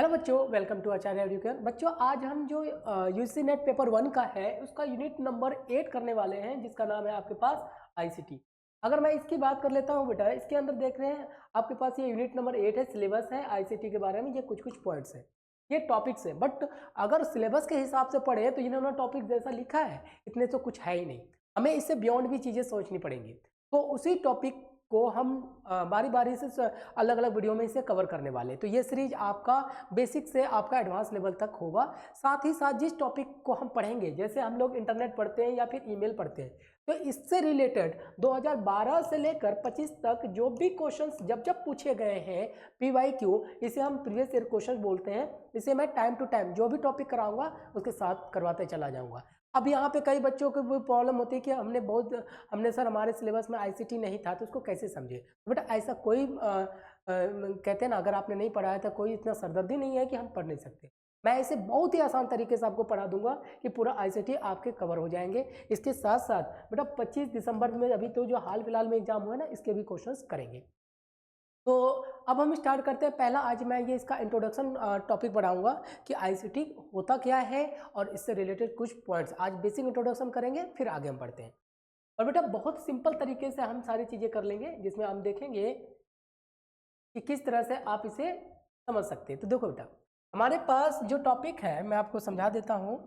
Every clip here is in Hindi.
हेलो बच्चों, वेलकम टू आचार्य एजुकेशन। बच्चों, आज हम जो यूजीसी नेट पेपर 1 का है उसका यूनिट नंबर 8 करने वाले हैं, जिसका नाम है आपके पास आईसीटी। अगर मैं इसकी बात कर लेता हूं बेटा, इसके अंदर देख रहे हैं आपके पास ये यूनिट नंबर 8 है, सिलेबस है आईसीटी के बारे में। ये कुछ पॉइंट्स है, ये टॉपिक्स है, बट अगर सिलेबस के हिसाब से पढ़े तो इन्होंने टॉपिक जैसा लिखा है इतने तो कुछ है ही नहीं, हमें इससे बियॉन्ड भी चीज़ें सोचनी पड़ेंगी। तो उसी टॉपिक को हम बारी बारी से अलग अलग वीडियो में इसे कवर करने वाले हैं। तो ये सीरीज आपका बेसिक से आपका एडवांस लेवल तक होगा। साथ ही साथ जिस टॉपिक को हम पढ़ेंगे, जैसे हम लोग इंटरनेट पढ़ते हैं या फिर ईमेल पढ़ते हैं, तो इससे रिलेटेड 2012 से लेकर 25 तक जो भी क्वेश्चंस जब जब पूछे गए हैं पीवाईक्यू, इसे हम प्रीवियस ईयर क्वेश्चन बोलते हैं, इसे मैं टाइम टू टाइम जो भी टॉपिक कराऊंगा उसके साथ करवाते चला जाऊंगा। अब यहाँ पे कई बच्चों को वो प्रॉब्लम होती है कि हमने सर हमारे सिलेबस में आईसीटी नहीं था तो उसको कैसे समझे। बेटा ऐसा कोई कहते हैं ना, अगर आपने नहीं पढ़ा है तो कोई इतना सरदर्दी नहीं है कि हम पढ़ नहीं सकते। मैं इसे बहुत ही आसान तरीके से आपको पढ़ा दूंगा कि पूरा आईसीटी आपके कवर हो जाएंगे। इसके साथ साथ बेटा 25 दिसंबर में अभी तो जो हाल फिलहाल में एग्जाम हुआ है ना, इसके भी क्वेश्चंस करेंगे। तो अब हम स्टार्ट करते हैं। पहला आज मैं ये इसका इंट्रोडक्शन टॉपिक पढ़ाऊंगा कि आईसीटी होता क्या है और इससे रिलेटेड कुछ पॉइंट्स आज बेसिक इंट्रोडक्शन करेंगे, फिर आगे हम बढ़ते हैं। और बेटा बहुत सिंपल तरीके से हम सारी चीज़ें कर लेंगे, जिसमें हम देखेंगे कि किस तरह से आप इसे समझ सकते हैं। तो देखो बेटा, हमारे पास जो टॉपिक है मैं आपको समझा देता हूँ।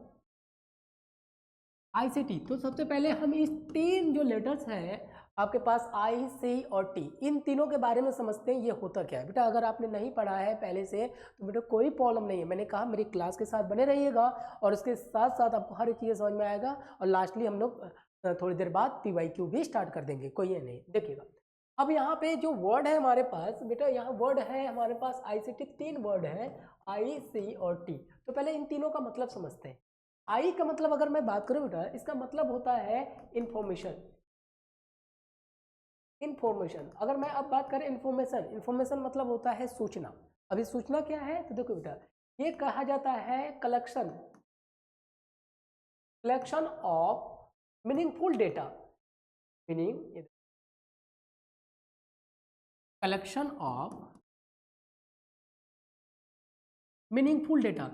आईसीटी, तो सबसे पहले हम इस तीन जो लेटर्स हैं आपके पास आई, सी और टी, इन तीनों के बारे में समझते हैं ये होता क्या है। बेटा अगर आपने नहीं पढ़ा है पहले से तो बेटा कोई प्रॉब्लम नहीं है, मैंने कहा मेरी क्लास के साथ बने रहिएगा और उसके साथ साथ आपको हर एक चीज़ समझ में आएगा। और लास्टली हम लोग थोड़ी देर बाद पीवाईक्यू भी स्टार्ट कर देंगे, कोई ये नहीं, देखिएगा। अब यहाँ पे जो वर्ड है हमारे पास, बेटा यहाँ वर्ड है हमारे पास आईसीटी, तीन वर्ड है, आई, सी और टी। तो पहले इन तीनों का मतलब समझते हैं। आई का मतलब अगर मैं बात करूं बेटा, इसका मतलब होता है इंफॉर्मेशन। इंफॉर्मेशन, अगर मैं अब बात करें इंफॉर्मेशन, इंफॉर्मेशन मतलब होता है सूचना। अभी सूचना क्या है तो देखो बेटा, ये कहा जाता है collection, collection of meaningful data, meaning collection of meaningful data,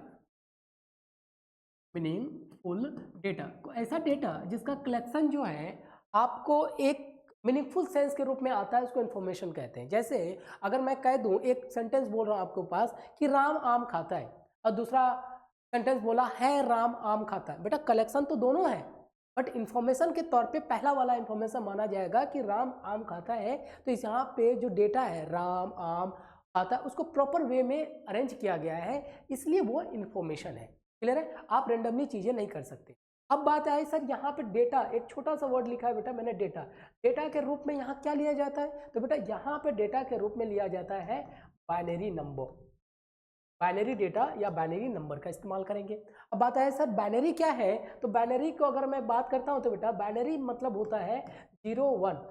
meaningful data, ऐसा डेटा जिसका कलेक्शन जो है आपको एक मीनिंगफुल सेंस के रूप में आता है, उसको इन्फॉर्मेशन कहते हैं। जैसे अगर मैं कह दूं, एक सेंटेंस बोल रहा हूं आपके पास कि राम आम खाता है, और दूसरा सेंटेंस बोला है राम आम खाता है, बेटा कलेक्शन तो दोनों है, बट इन्फॉर्मेशन के तौर पे पहला वाला इन्फॉर्मेशन माना जाएगा कि राम आम खाता है। तो इस यहाँ पे जो डेटा है राम आम खाता है, उसको प्रॉपर वे में अरेंज किया गया है, इसलिए वो इन्फॉर्मेशन है। क्लियर है, आप रेंडमली चीजें नहीं कर सकते। अब बात आई सर यहाँ पे डेटा, एक छोटा सा वर्ड लिखा है बेटा मैंने, डेटा, डेटा के रूप में यहाँ क्या लिया जाता है तो बेटा यहाँ पे डेटा के रूप में लिया जाता है बाइनरी नंबर, बाइनरी डेटा या बाइनरी नंबर का इस्तेमाल करेंगे। अब बात है सर बाइनरी क्या है, तो बाइनरी को अगर मैं बात करता हूँ तो बेटा बाइनरी मतलब होता है 0 1,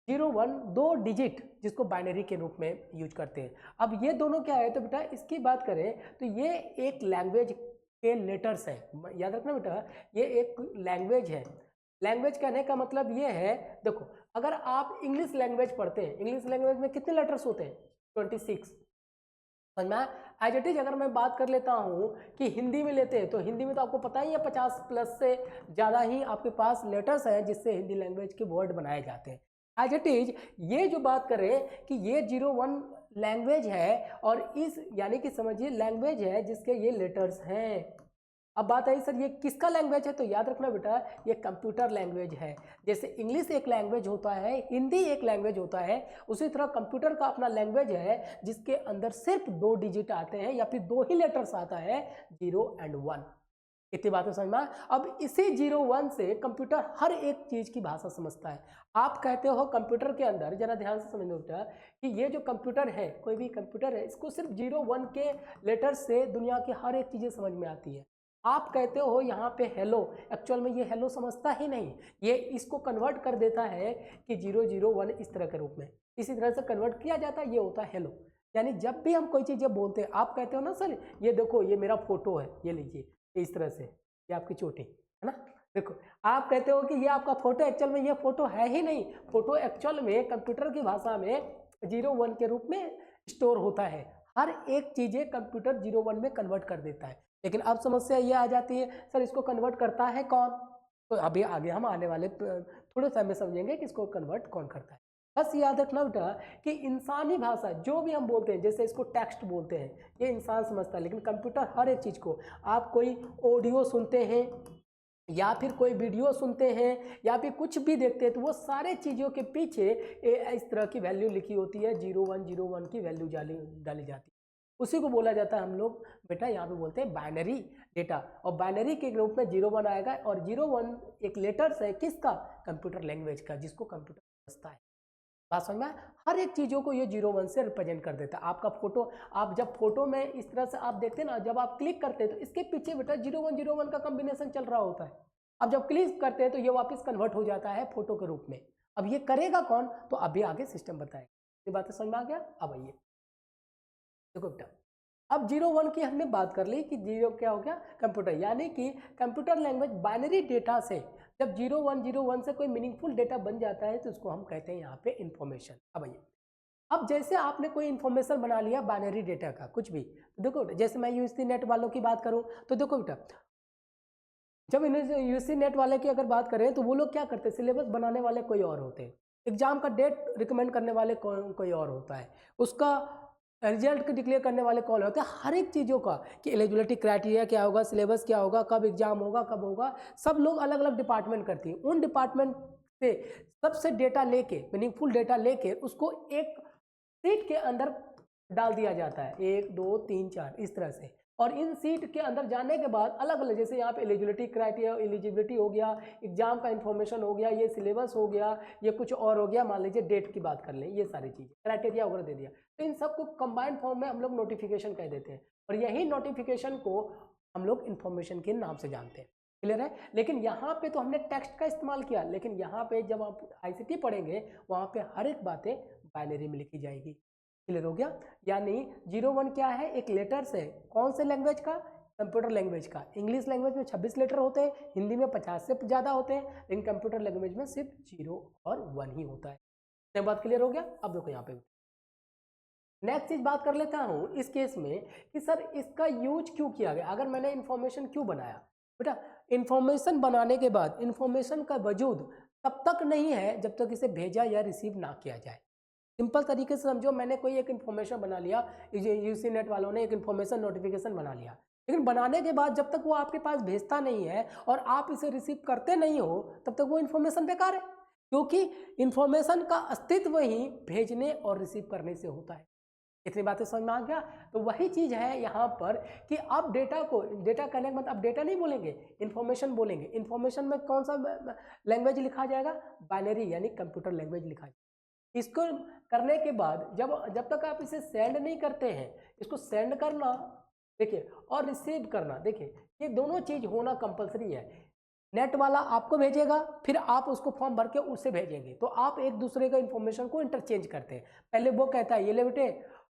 0 1, दो डिजिट जिसको बाइनरी के रूप में यूज करते हैं। अब ये दोनों क्या है तो बेटा इसकी बात करें तो ये एक लैंग्वेज के लेटर्स है, याद रखना बेटा ये एक लैंग्वेज है। लैंग्वेज कहने का मतलब ये है, देखो अगर आप इंग्लिश लैंग्वेज पढ़ते हैं, इंग्लिश लैंग्वेज में कितने लेटर्स होते हैं 26। समझ में एज इट इज अगर मैं बात कर लेता हूं कि हिंदी में लेते हैं तो हिंदी में तो आपको पता ही है 50 प्लस से ज़्यादा ही आपके पास लेटर्स हैं जिससे हिंदी लैंग्वेज के वर्ड बनाए जाते हैं। एज इट इज ये जो बात करें कि ये 0 1 लैंग्वेज है, और इस यानी कि समझिए लैंग्वेज है जिसके ये लेटर्स हैं। अब बात आई सर ये किसका लैंग्वेज है, तो याद रखना बेटा ये कंप्यूटर लैंग्वेज है। जैसे इंग्लिश एक लैंग्वेज होता है, हिंदी एक लैंग्वेज होता है, उसी तरह कंप्यूटर का अपना लैंग्वेज है जिसके अंदर सिर्फ 2 डिजिट आते हैं या फिर 2 ही लेटर्स आता है, 0 और 1। इतनी बातें समझ में। अब इसी 0 1 से कंप्यूटर हर एक चीज की भाषा समझता है। आप कहते हो कंप्यूटर के अंदर, जरा ध्यान से समझो बेटा कि ये जो कंप्यूटर है, कोई भी कंप्यूटर है, इसको सिर्फ 0 1 के लेटर्स से दुनिया की हर एक चीजें समझ में आती है। आप कहते हो यहाँ पे हेलो, एक्चुअल में ये हेलो समझता ही नहीं, ये इसको कन्वर्ट कर देता है कि 0 0 1 इस तरह के रूप में, इसी तरह से कन्वर्ट किया जाता है, ये होता है हेलो। यानी जब भी हम कोई चीज़ें बोलते हैं, आप कहते हो ना सर ये देखो ये मेरा फोटो है, ये लीजिए, इस तरह से, ये आपकी चोटी है ना, देखो आप कहते हो कि ये आपका फोटो, एक्चुअल में ये फोटो है ही नहीं। फोटो एक्चुअल में कंप्यूटर की भाषा में 0 1 के रूप में स्टोर होता है। हर एक चीज़ें कंप्यूटर 0 1 में कन्वर्ट कर देता है। लेकिन अब समस्या ये आ जाती है, सर इसको कन्वर्ट करता है कौन? तो अभी आगे हम आने वाले थोड़े समय में समझेंगे कि इसको कन्वर्ट कौन करता है। बस याद रखना बेटा कि इंसानी भाषा जो भी हम बोलते हैं, जैसे इसको टेक्स्ट बोलते हैं, ये इंसान समझता है, लेकिन कंप्यूटर हर एक चीज़ को, आप कोई ऑडियो सुनते हैं या फिर कोहै वीडियो सुनते हैं या फिर कुछ भी देखते हैं, तो वो सारे चीज़ों के पीछे इस तरह की वैल्यू लिखी होती है, 0101 की वैल्यू डाली जाती है। उसी को बोला जाता है हम लोग बेटा यहाँ पे बोलते हैं बाइनरी डेटा, और बाइनरी के रूप में 01 आएगा, और 01 एक लेटर्स है किसका? कंप्यूटर लैंग्वेज का, जिसको कंप्यूटर समझता है। बात समझ में आया? हर एक चीज़ों को ये 01 से रिप्रेजेंट कर देता है। आपका फोटो, आप जब फोटो में इस तरह से आप देखते हैं ना, जब आप क्लिक करते हैं तो इसके पीछे बेटा 0101 का कॉम्बिनेशन चल रहा होता है। अब जब क्लिक करते हैं तो ये वापस कन्वर्ट हो जाता है फोटो के रूप में। अब ये करेगा कौन? तो अभी आगे सिस्टम बताएगा। ये बातें समझ में आ गया? अब आइए देखो बेटा, अब 01 की हमने बात कर ली कि 0 क्या हो गया? कंप्यूटर, यानी कि कंप्यूटर लैंग्वेज बाइनरी डेटा से जब 0101 से कोई मीनिंगफुल डेटा बन जाता है तो उसको हम कहते हैं यहाँ पे इंफॉर्मेशन। अब आइए, अब जैसे आपने कोई इन्फॉर्मेशन बना लिया बाइनरी डेटा का कुछ भी, तो देखो जैसे मैं यूसी नेट वालों की बात करूं तो देखो बेटा, जब यूसी नेट वाले की अगर बात करें तो वो लोग क्या करते हैं, सिलेबस बनाने वाले कोई और होते हैं, एग्जाम का डेट रिकमेंड करने वाले कोई और होता है, उसका रिजल्ट डिक्लेयर करने वाले कौन होते हैं, हर एक चीज़ों का कि एलिजिबिलिटी क्राइटेरिया क्या होगा, सिलेबस क्या होगा, कब एग्जाम होगा, कब होगा, सब लोग अलग अलग डिपार्टमेंट करती हैं। उन डिपार्टमेंट से सबसे डेटा लेके, मीनिंगफुल डेटा लेके उसको एक सीट के अंदर डाल दिया जाता है, 1 2 3 4 इस तरह से, और इन सीट के अंदर जाने के बाद अलग अलग, जैसे यहाँ पे एलिजिबिलिटी क्राइटेरिया, एलिजिबिलिटी हो गया, एग्जाम का इन्फॉर्मेशन हो गया, ये सिलेबस हो गया, ये कुछ और हो गया, मान लीजिए डेट की बात कर लें, ये सारी चीज़ें क्राइटेरिया वगैरह दे दिया, तो इन सबको कंबाइंड फॉर्म में हम लोग नोटिफिकेशन कह देते हैं, और यही नोटिफिकेशन को हम लोग इन्फॉर्मेशन के नाम से जानते हैं। क्लियर है? लेकिन यहाँ पे तो हमने टेक्स्ट का इस्तेमाल किया, लेकिन यहाँ पे जब आप आईसीटी पढ़ेंगे वहाँ पे हर एक बातें बाइनरी में लिखी जाएगी। क्लियर हो गया? यानी 01 क्या है? एक लेटर्स है, कौन से लैंग्वेज का? कंप्यूटर लैंग्वेज का। इंग्लिश लैंग्वेज में 26 लेटर होते हैं, हिंदी में 50 से ज़्यादा होते हैं, लेकिन कंप्यूटर लैंग्वेज में सिर्फ 0 और 1 ही होता है। ये बात क्लियर हो गया? अब देखो यहाँ पे नेक्स्ट चीज बात कर लेता हूँ इस केस में कि सर इसका यूज क्यों किया गया, अगर मैंने इन्फॉर्मेशन क्यों बनाया। बेटा इन्फॉर्मेशन बनाने के बाद इन्फॉर्मेशन का वजूद तब तक नहीं है जब तक इसे भेजा या रिसीव ना किया जाए। सिंपल तरीके से समझो, मैंने कोई एक इन्फॉर्मेशन बना लिया, यूसी नेट वालों ने एक इन्फॉर्मेशन नोटिफिकेशन बना लिया, लेकिन बनाने के बाद जब तक वो आपके पास भेजता नहीं है और आप इसे रिसीव करते नहीं हो तब तक वो इन्फॉर्मेशन बेकार है, क्योंकि इन्फॉर्मेशन का अस्तित्व ही भेजने और रिसीव करने से होता है। इतनी बातें समझ में आ गया? तो वही चीज़ है यहाँ पर कि आप डेटा को, डेटा कहने का मतलब आप डेटा नहीं बोलेंगे, इन्फॉर्मेशन बोलेंगे। इन्फॉर्मेशन में कौन सा लैंग्वेज लिखा जाएगा? बाइनरी, यानी कंप्यूटर लैंग्वेज लिखा जाएगा। इसको करने के बाद जब तक आप इसे सेंड नहीं करते हैं, इसको सेंड करना देखिए और रिसीव करना, देखिए ये दोनों चीज़ होना कंपलसरी है। नेट वाला आपको भेजेगा, फिर आप उसको फॉर्म भर के उससे भेजेंगे, तो आप एक दूसरे का इन्फॉर्मेशन को इंटरचेंज करते हैं। पहले वो कहता है ये ले बेटे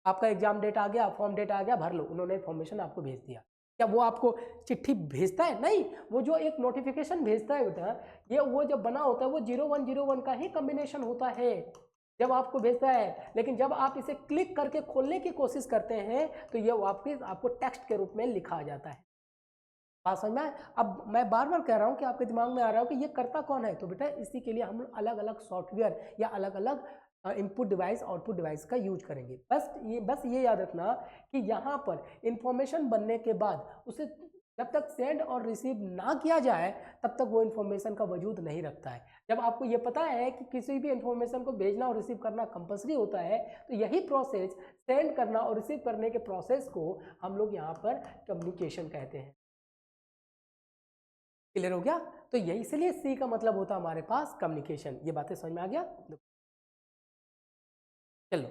आपका एग्जाम डेट आ गया, फॉर्म डेट आ गया, भर लो, उन्होंने इन्फॉर्मेशन आपको भेज दिया। क्या वो आपको चिट्ठी भेजता है? नहीं, वो जो एक नोटिफिकेशन भेजता है बेटा, ये वो जब बना होता है वो 0101 का ही कॉम्बिनेशन होता है जब आपको भेजता है। लेकिन जब आप इसे क्लिक करके खोलने की कोशिश करते हैं तो ये वापस आपको टेक्स्ट के रूप में लिखा जाता है। बात समझ में आए? अब मैं बार बार कह रहा हूँ कि आपके दिमाग में आ रहा हो कि ये करता कौन है, तो बेटा इसी के लिए हम अलग अलग सॉफ्टवेयर या अलग अलग इनपुट डिवाइस आउटपुट डिवाइस का यूज करेंगे। बस ये याद रखना कि यहाँ पर इंफॉर्मेशन बनने के बाद उसे जब तक सेंड और रिसीव ना किया जाए तब तक वो इन्फॉर्मेशन का वजूद नहीं रखता है। जब आपको ये पता है कि किसी भी इन्फॉर्मेशन को भेजना और रिसीव करना कंपलसरी होता है, तो यही प्रोसेस, सेंड करना और रिसीव करने के प्रोसेस को हम लोग यहाँ पर कम्युनिकेशन कहते हैं। क्लियर हो गया? तो यही इसलिए सी का मतलब होता है हमारे पास कम्युनिकेशन। ये बातें समझ में आ गया? चलो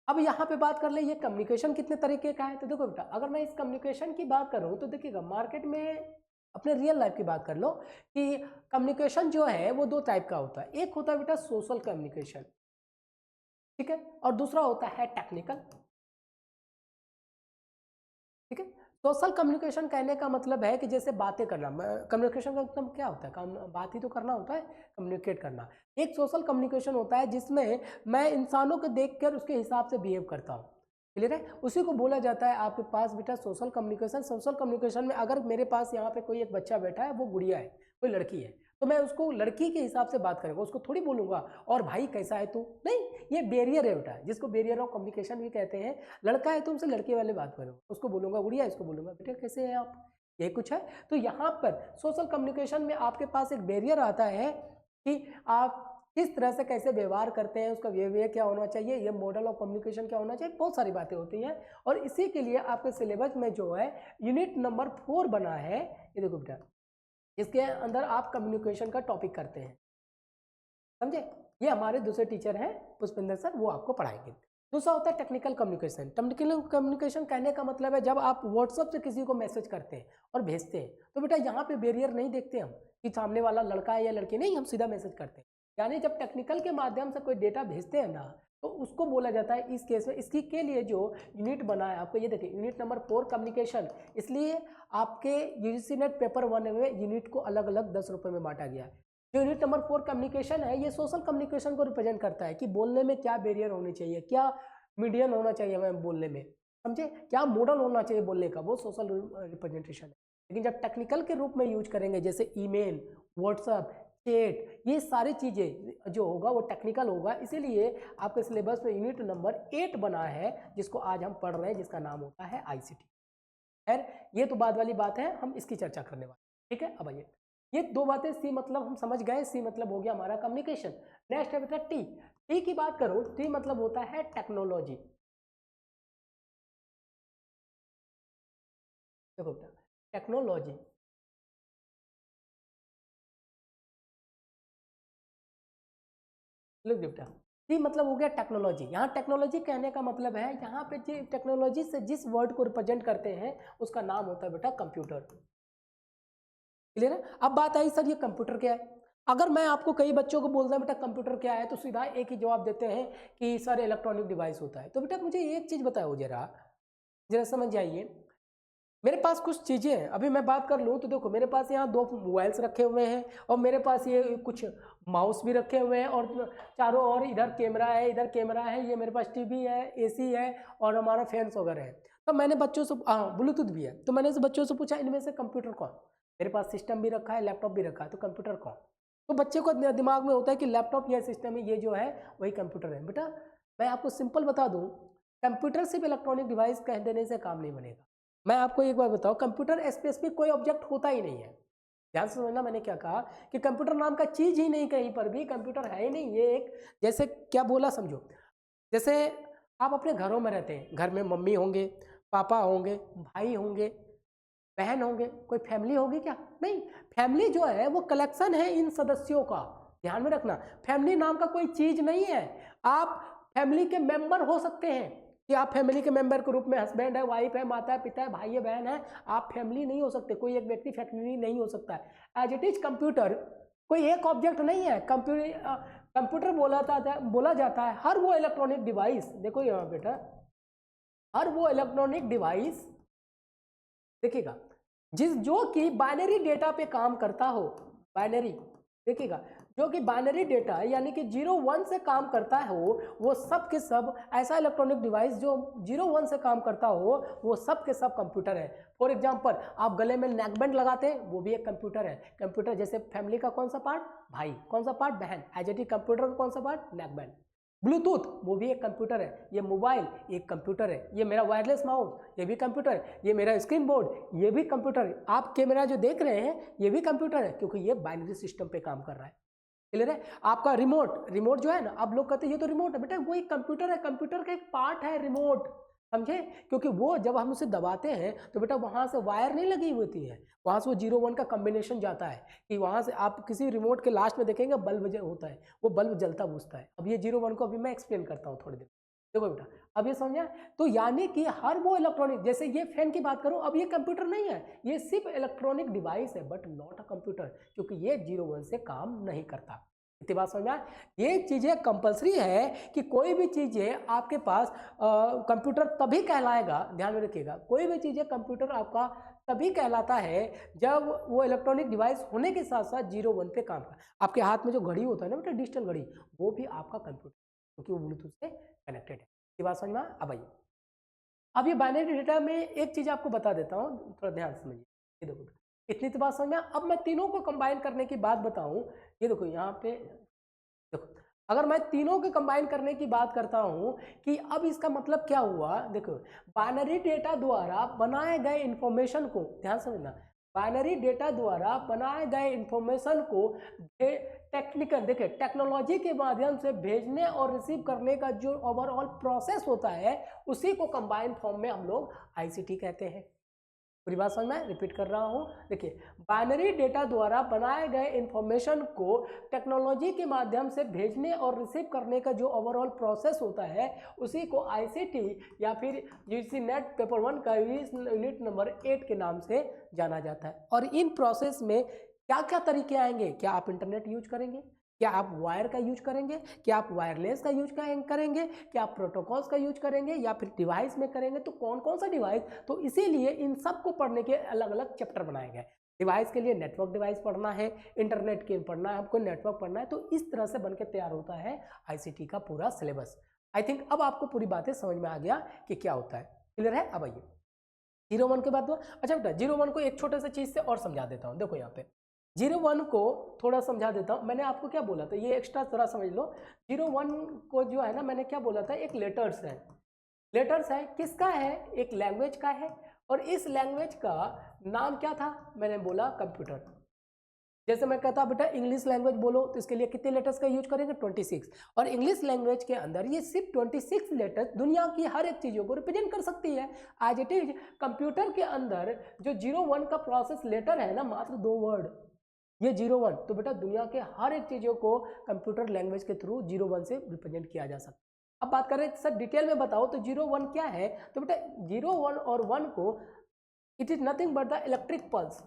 अब यहाँ पे बात कर ले ये कम्युनिकेशन कितने तरीके का है। तो देखो बेटा, अगर मैं इस कम्युनिकेशन की बात करूँ तो देखिएगा, मार्केट में अपने रियल लाइफ की बात कर लो कि कम्युनिकेशन जो है वो दो टाइप का होता है। एक होता है बेटा सोशल कम्युनिकेशन, ठीक है, और दूसरा होता है टेक्निकल। ठीक है, सोशल कम्युनिकेशन कहने का मतलब है कि जैसे बातें करना, कम्युनिकेशन का मतलब क्या होता है? काम, बात ही तो करना होता है, कम्युनिकेट करना। एक सोशल कम्युनिकेशन होता है जिसमें मैं इंसानों को देखकर उसके हिसाब से बिहेव करता हूँ। क्लियर है? उसी को बोला जाता है आपके पास बेटा सोशल कम्युनिकेशन। सोशल कम्युनिकेशन में अगर मेरे पास यहाँ पे कोई एक बच्चा बैठा है, वो गुड़िया है, कोई लड़की है, तो मैं उसको लड़की के हिसाब से बात करूंगा, उसको थोड़ी बोलूंगा और भाई कैसा है तू, नहीं, ये बैरियर है बेटा, जिसको बैरियर ऑफ कम्युनिकेशन भी कहते हैं। लड़का है तो उनसे लड़के वाले बात करूंगा, उसको बोलूंगा गुड़िया, इसको बोलूंगा बेटा कैसे हैं आप, ये कुछ है। तो यहाँ पर सोशल कम्युनिकेशन में आपके पास एक बैरियर आता है कि आप किस तरह से कैसे व्यवहार करते हैं, उसका बिहेवियर क्या होना चाहिए, ये मॉडल ऑफ कम्युनिकेशन क्या होना चाहिए, बहुत सारी बातें होती हैं। और इसी के लिए आपके सिलेबस में जो है यूनिट नंबर 4 बना है, ये देखो बेटा, इसके अंदर आप कम्युनिकेशन का टॉपिक करते हैं, समझे? ये हमारे दूसरे टीचर हैं पुष्पेंद्र सर, वो आपको पढ़ाएंगे। दूसरा होता है टेक्निकल कम्युनिकेशन। टेक्निकल कम्युनिकेशन कहने का मतलब है जब आप व्हाट्सएप से किसी को मैसेज करते हैं और भेजते हैं, तो बेटा यहाँ पे बैरियर नहीं देखते हम कि सामने वाला लड़का है या लड़की, नहीं, हम सीधा मैसेज करते हैं। यानी जब टेक्निकल के माध्यम से कोई डेटा भेजते हैं ना, तो उसको बोला जाता है इस केस में, इसकी के लिए जो यूनिट बना है आपको, ये देखिए यूनिट नंबर 4 कम्युनिकेशन। इसलिए आपके यूजीसी नेट पेपर 1 में यूनिट को अलग अलग 10 रुपये में बांटा गया है। जो यूनिट नंबर 4 कम्युनिकेशन है, ये सोशल कम्युनिकेशन को रिप्रेजेंट करता है कि बोलने में क्या बैरियर होनी चाहिए, क्या मीडियम होना चाहिए हमें बोलने में, समझे, क्या मॉडल होना चाहिए बोलने का, वो सोशल रिप्रेजेंटेशन है। लेकिन जब टेक्निकल के रूप में यूज करेंगे, जैसे ईमेल, व्हाट्सएप, चैट, ये सारी चीज़ें जो होगा वो टेक्निकल होगा। इसीलिए आपके सिलेबस में यूनिट नंबर 8 बना है, जिसको आज हम पढ़ रहे हैं, जिसका नाम होता है आईसीटी। खैर, ये तो बाद वाली बात है, हम इसकी चर्चा करने वाले, ठीक है। अब आइए, ये दो बातें, सी मतलब हम समझ गए, सी मतलब हो गया हमारा कम्युनिकेशन। नेक्स्ट है बेटा टी। टी की बात करो, टी मतलब होता है टेक्नोलॉजी। देखो बेटा, टेक्नोलॉजी, लुक बेटा, टी मतलब हो गया टेक्नोलॉजी। यहाँ टेक्नोलॉजी कहने का मतलब है, यहाँ पे टेक्नोलॉजी से जिस वर्ड को रिप्रेजेंट करते हैं उसका नाम होता है बेटा कंप्यूटर। क्लियर है? अब बात आई सर ये कंप्यूटर क्या है। अगर मैं आपको कई बच्चों को बोलता हूँ बेटा कंप्यूटर क्या है, तो सीधा एक ही जवाब देते हैं कि सर इलेक्ट्रॉनिक डिवाइस होता है। तो बेटा मुझे एक चीज बताओ, जरा जरा समझ जाइए, मेरे पास कुछ चीजें हैं, अभी मैं बात कर लूँ तो देखो मेरे पास यहाँ 2 मोबाइल्स रखे हुए हैं, और मेरे पास ये कुछ माउस भी रखे हुए हैं, और चारों ओर इधर कैमरा है, इधर कैमरा है, ये मेरे पास टीवी है, एसी है, और हमारा फैंस वगैरह है। तो मैंने बच्चों से, हाँ ब्लूटूथ भी है, तो मैंने से बच्चों से पूछा इनमें से कंप्यूटर कौन। मेरे पास सिस्टम भी रखा है, लैपटॉप भी रखा है, तो कंप्यूटर कौन। तो बच्चे को दिमाग में होता है कि लैपटॉप या सिस्टम ये जो है वही कंप्यूटर है। बेटा मैं आपको सिंपल बता दूँ, कंप्यूटर सिर्फ इलेक्ट्रॉनिक डिवाइस कह देने से काम नहीं बनेगा। मैं आपको एक बार बताऊं, कंप्यूटर स्पेसिफिक कोई ऑब्जेक्ट होता ही नहीं है। ध्यान से समझना, मैंने क्या कहा कि कंप्यूटर नाम का चीज ही नहीं, कहीं पर भी कंप्यूटर है ही नहीं। ये एक, जैसे क्या बोला समझो, जैसे आप अपने घरों में रहते हैं, घर में मम्मी होंगे, पापा होंगे, भाई होंगे, बहन होंगे, कोई फैमिली होगी क्या, नहीं। फैमिली जो है वो कलेक्शन है इन सदस्यों का, ध्यान में रखना। फैमिली नाम का कोई चीज नहीं है। आप फैमिली के मेंबर हो सकते हैं, कि आप फैमिली के मेंबर के रूप में हस्बैंड है, वाइफ है, माता है, पिता है, भाई है, बहन है, आप फैमिली नहीं हो सकते। कोई एक व्यक्ति फैमिली नहीं हो सकता है। एज इट इज कंप्यूटर कोई एक ऑब्जेक्ट नहीं है। कंप्यूटर बोला जाता है हर वो इलेक्ट्रॉनिक डिवाइस, देखो यहाँ बेटा, हर वो इलेक्ट्रॉनिक डिवाइस, देखिएगा, जो कि बाइनरी डेटा पे काम करता हो, बाइनरी, देखिएगा, जो कि बाइनरी डेटा यानी कि 0-1 से काम करता हो, वो सब के सब ऐसा इलेक्ट्रॉनिक डिवाइस जो 0-1 से काम करता हो, वो सब के सब कंप्यूटर है। फॉर एग्जांपल, आप गले में नेकबैंड लगाते हैं, वो भी एक कंप्यूटर है। कंप्यूटर जैसे फैमिली का कौन सा पार्ट, भाई, कौन सा पार्ट, बहन, एज इट इज कंप्यूटर का कौन सा पार्ट, नेकबैंड। ब्लूटूथ वो भी एक कंप्यूटर है, ये मोबाइल एक कंप्यूटर है, ये मेरा वायरलेस माउस ये भी कंप्यूटर है, ये मेरा स्क्रीन बोर्ड ये भी कंप्यूटर है, आप कैमरा जो देख रहे हैं ये भी कंप्यूटर है, क्योंकि ये बाइनरी सिस्टम पे काम कर रहा है। क्लियर है? आपका रिमोट जो है ना, आप लोग कहते हैं ये तो रिमोट है, बेटा वो एक कंप्यूटर है, कंप्यूटर का एक पार्ट है रिमोट, समझे? क्योंकि वो जब हम उसे दबाते हैं तो बेटा वहां से वायर नहीं लगी होती है, वहां से वो 0-1 का कॉम्बिनेशन जाता है, कि वहां से आप किसी रिमोट के लास्ट में देखेंगे बल्ब होता है, वो बल्ब जलता बुझता है। अब ये 0-1 को अभी मैं एक्सप्लेन करता हूँ थोड़ी देर, देखो बेटा अब ये समझा। तो यानी कि हर वो इलेक्ट्रॉनिक, जैसे ये फैन की बात करूं, अब ये कंप्यूटर नहीं है, ये सिर्फ इलेक्ट्रॉनिक डिवाइस है, बट नॉट अ कंप्यूटर, क्योंकि ये 0-1 से काम नहीं करता। इतनी बात समझ में आए? ये चीजें कंपलसरी है कि कोई भी चीजें आपके पास कंप्यूटर तभी कहलाएगा, ध्यान में रखिएगा, कोई भी चीजें कंप्यूटर आपका तभी कहलाता है जब वो इलेक्ट्रॉनिक डिवाइस होने के साथ साथ 0-1 पे काम कर। आपके हाथ में जो घड़ी होता है ना बेटा, डिजिटल घड़ी, वो भी आपका कंप्यूटर, क्योंकि वो ब्लूटूथ से कनेक्टेड है। ये बात समझ में? अब आइए, अब ये बाइनरी डेटा में एक चीज़ आपको बता देता हूँ, थोड़ा ध्यान से समझिए। ये देखो, इतनी तो बात समझ में। अब मैं तीनों को कंबाइन करने की बात बताऊँ, ये देखो यहाँ पे देखो, अगर मैं तीनों के कंबाइन करने की बात करता हूँ कि अब इसका मतलब क्या हुआ, देखो बाइनरी डेटा द्वारा बनाए गए इंफॉर्मेशन को, ध्यान समझना, बाइनरी डेटा द्वारा बनाए गए इंफॉर्मेशन को टेक्निकल, देखिए टेक्नोलॉजी के माध्यम से भेजने और रिसीव करने का जो ओवरऑल प्रोसेस होता है उसी को कंबाइंड फॉर्म में हम लोग आईसीटी कहते हैं। पूरी बात समझ में, रिपीट कर रहा हूं, देखिए बाइनरी डेटा द्वारा बनाए गए इंफॉर्मेशन को टेक्नोलॉजी के माध्यम से भेजने और रिसीव करने का जो ओवरऑल प्रोसेस होता है उसी को आईसीटी या फिर यूजीसी नेट पेपर 1 का यूनिट नंबर 8 के नाम से जाना जाता है। और इन प्रोसेस में क्या क्या तरीके आएंगे, क्या आप इंटरनेट यूज करेंगे, क्या आप वायर का यूज करेंगे, क्या आप वायरलेस का यूज करेंगे, क्या आप प्रोटोकॉल्स का यूज करेंगे या फिर डिवाइस में करेंगे, तो कौन कौन सा डिवाइस, तो इसीलिए इन सब को पढ़ने के अलग अलग चैप्टर बनाए गए। डिवाइस के लिए नेटवर्क डिवाइस पढ़ना है, इंटरनेट के पढ़ना है, आपको नेटवर्क पढ़ना है, तो इस तरह से बनकर तैयार होता है आईसीटी का पूरा सिलेबस। आई थिंक अब आपको पूरी बातें समझ में आ गया कि क्या होता है, क्लियर है। अब आइए 01 के बाद हुआ। अच्छा बेटा 01 को एक छोटे से चीज से और समझा देता हूँ, देखो यहाँ पे 01 को थोड़ा समझा देता हूँ। मैंने आपको क्या बोला था, ये एक्स्ट्रा थोड़ा समझ लो। 01 को जो है ना, मैंने क्या बोला था, एक लेटर्स है, लेटर्स है, किसका है, एक लैंग्वेज का है, और इस लैंग्वेज का नाम क्या था, मैंने बोला कंप्यूटर। जैसे मैं कहता बेटा इंग्लिश लैंग्वेज बोलो तो इसके लिए कितने लेटर्स का यूज करेंगे, 26, और इंग्लिश लैंग्वेज के अंदर ये सिर्फ 26 लेटर्स दुनिया की हर एक चीज़ों को रिप्रेजेंट कर सकती है। आज इट इज कंप्यूटर के अंदर जो 01 का प्रोसेस लेटर है ना, मात्र 2 वर्ड, ये 01, तो बेटा दुनिया के हर एक चीज़ों को कंप्यूटर लैंग्वेज के थ्रू 01 से रिप्रेजेंट किया जा सकता है। अब बात करें सर डिटेल में बताओ तो 01 क्या है, तो बेटा 01 और 1 को it is nothing but the electric pulse,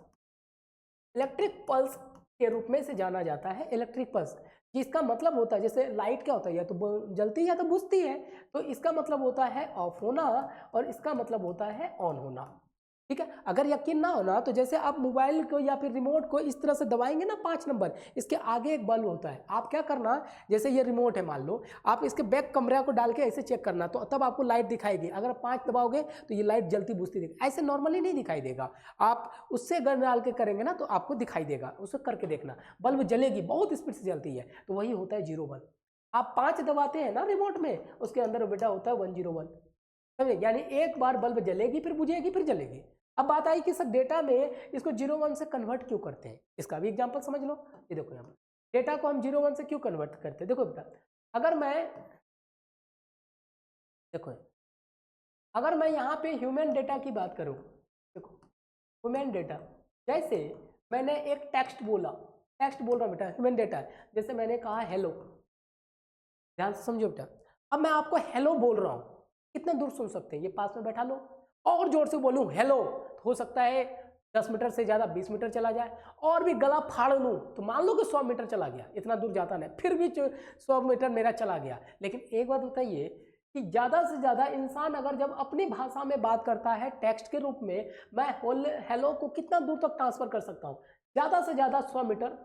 electric pulse के रूप में से जाना जाता है। इलेक्ट्रिक पल्स जिसका मतलब होता है, जैसे लाइट क्या होता है, या तो जलती है या तो बुझती है, तो इसका मतलब होता है ऑफ होना और इसका मतलब होता है ऑन होना। ठीक है, अगर यकीन ना होना तो जैसे आप मोबाइल को या फिर रिमोट को इस तरह से दबाएंगे ना 5 नंबर, इसके आगे एक बल्ब होता है, आप क्या करना, जैसे ये रिमोट है मान लो, आप इसके बैक कमरा को डाल के ऐसे चेक करना, तो तब आपको लाइट दिखाएगी। अगर 5 दबाओगे तो ये लाइट जलती बुझती दिखेगी, ऐसे नॉर्मली नहीं दिखाई देगा, आप उससे गन डाल के करेंगे ना तो आपको दिखाई देगा, उसे करके देखना, बल्ब जलेगी, बहुत स्पीड से जलती है, तो वही होता है 01। आप 5 दबाते हैं ना रिमोट में, उसके अंदर बेटा होता है 101, समझे, यानी एक बार बल्ब जलेगी फिर बुझेगी फिर जलेगी। अब बात आई कि सर डेटा में इसको 01 से कन्वर्ट क्यों करते हैं, इसका भी एग्जांपल समझ लो। ये देखो यहाँ पर डेटा को हम 01 से क्यों कन्वर्ट करते हैं, देखो बेटा अगर मैं यहाँ पे ह्यूमन डेटा की बात करूँ, देखो ह्यूमन डेटा, जैसे मैंने एक टेक्स्ट बोल रहा हूँ बेटा, ह्यूमन डेटा, जैसे मैंने कहा हेलो, ध्यान से समझो बेटा, अब मैं आपको हेलो बोल रहा हूँ, कितना दूर सुन सकते हैं, ये पास में बैठा लो, और जोर से बोलूं हेलो, हो सकता है 10 मीटर से ज़्यादा 20 मीटर चला जाए, और भी गला फाड़ लूं तो मान लो कि 100 मीटर चला गया, इतना दूर जाता नहीं, फिर भी 100 मीटर मेरा चला गया। लेकिन एक बात बताइए कि ज़्यादा से ज़्यादा इंसान अगर जब अपनी भाषा में बात करता है टेक्स्ट के रूप में, मैं हेलो को कितना दूर तक ट्रांसफर कर सकता हूँ, ज़्यादा से ज़्यादा 100 मीटर,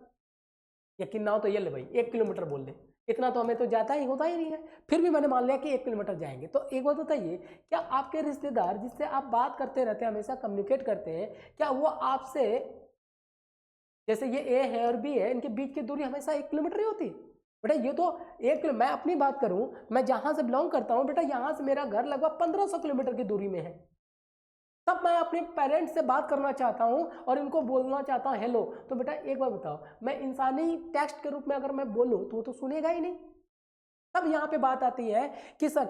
यकीन ना हो तो ये ले भाई 1 किलोमीटर बोल दे, इतना तो हमें तो जाता ही होता ही नहीं है, फिर भी मैंने मान लिया कि 1 किलोमीटर जाएंगे। तो एक बात बताइए, क्या आपके रिश्तेदार जिससे आप बात करते रहते हैं, हमेशा कम्युनिकेट करते हैं, क्या वो आपसे, जैसे ये ए है और बी है, इनके बीच की दूरी हमेशा 1 किलोमीटर ही होती बेटा, ये तो 1 मैं अपनी बात करूं, मैं जहां से बिलोंग करता हूं बेटा, यहां से मेरा घर लगभग 1500 किलोमीटर की दूरी में है, तब मैं अपने पेरेंट्स से बात करना चाहता हूं और इनको बोलना चाहता हूं हेलो, तो बेटा एक बार बताओ, मैं इंसानी टेक्स्ट के रूप में अगर मैं बोलूं तो वो तो सुनेगा ही नहीं। तब यहाँ पे बात आती है कि सर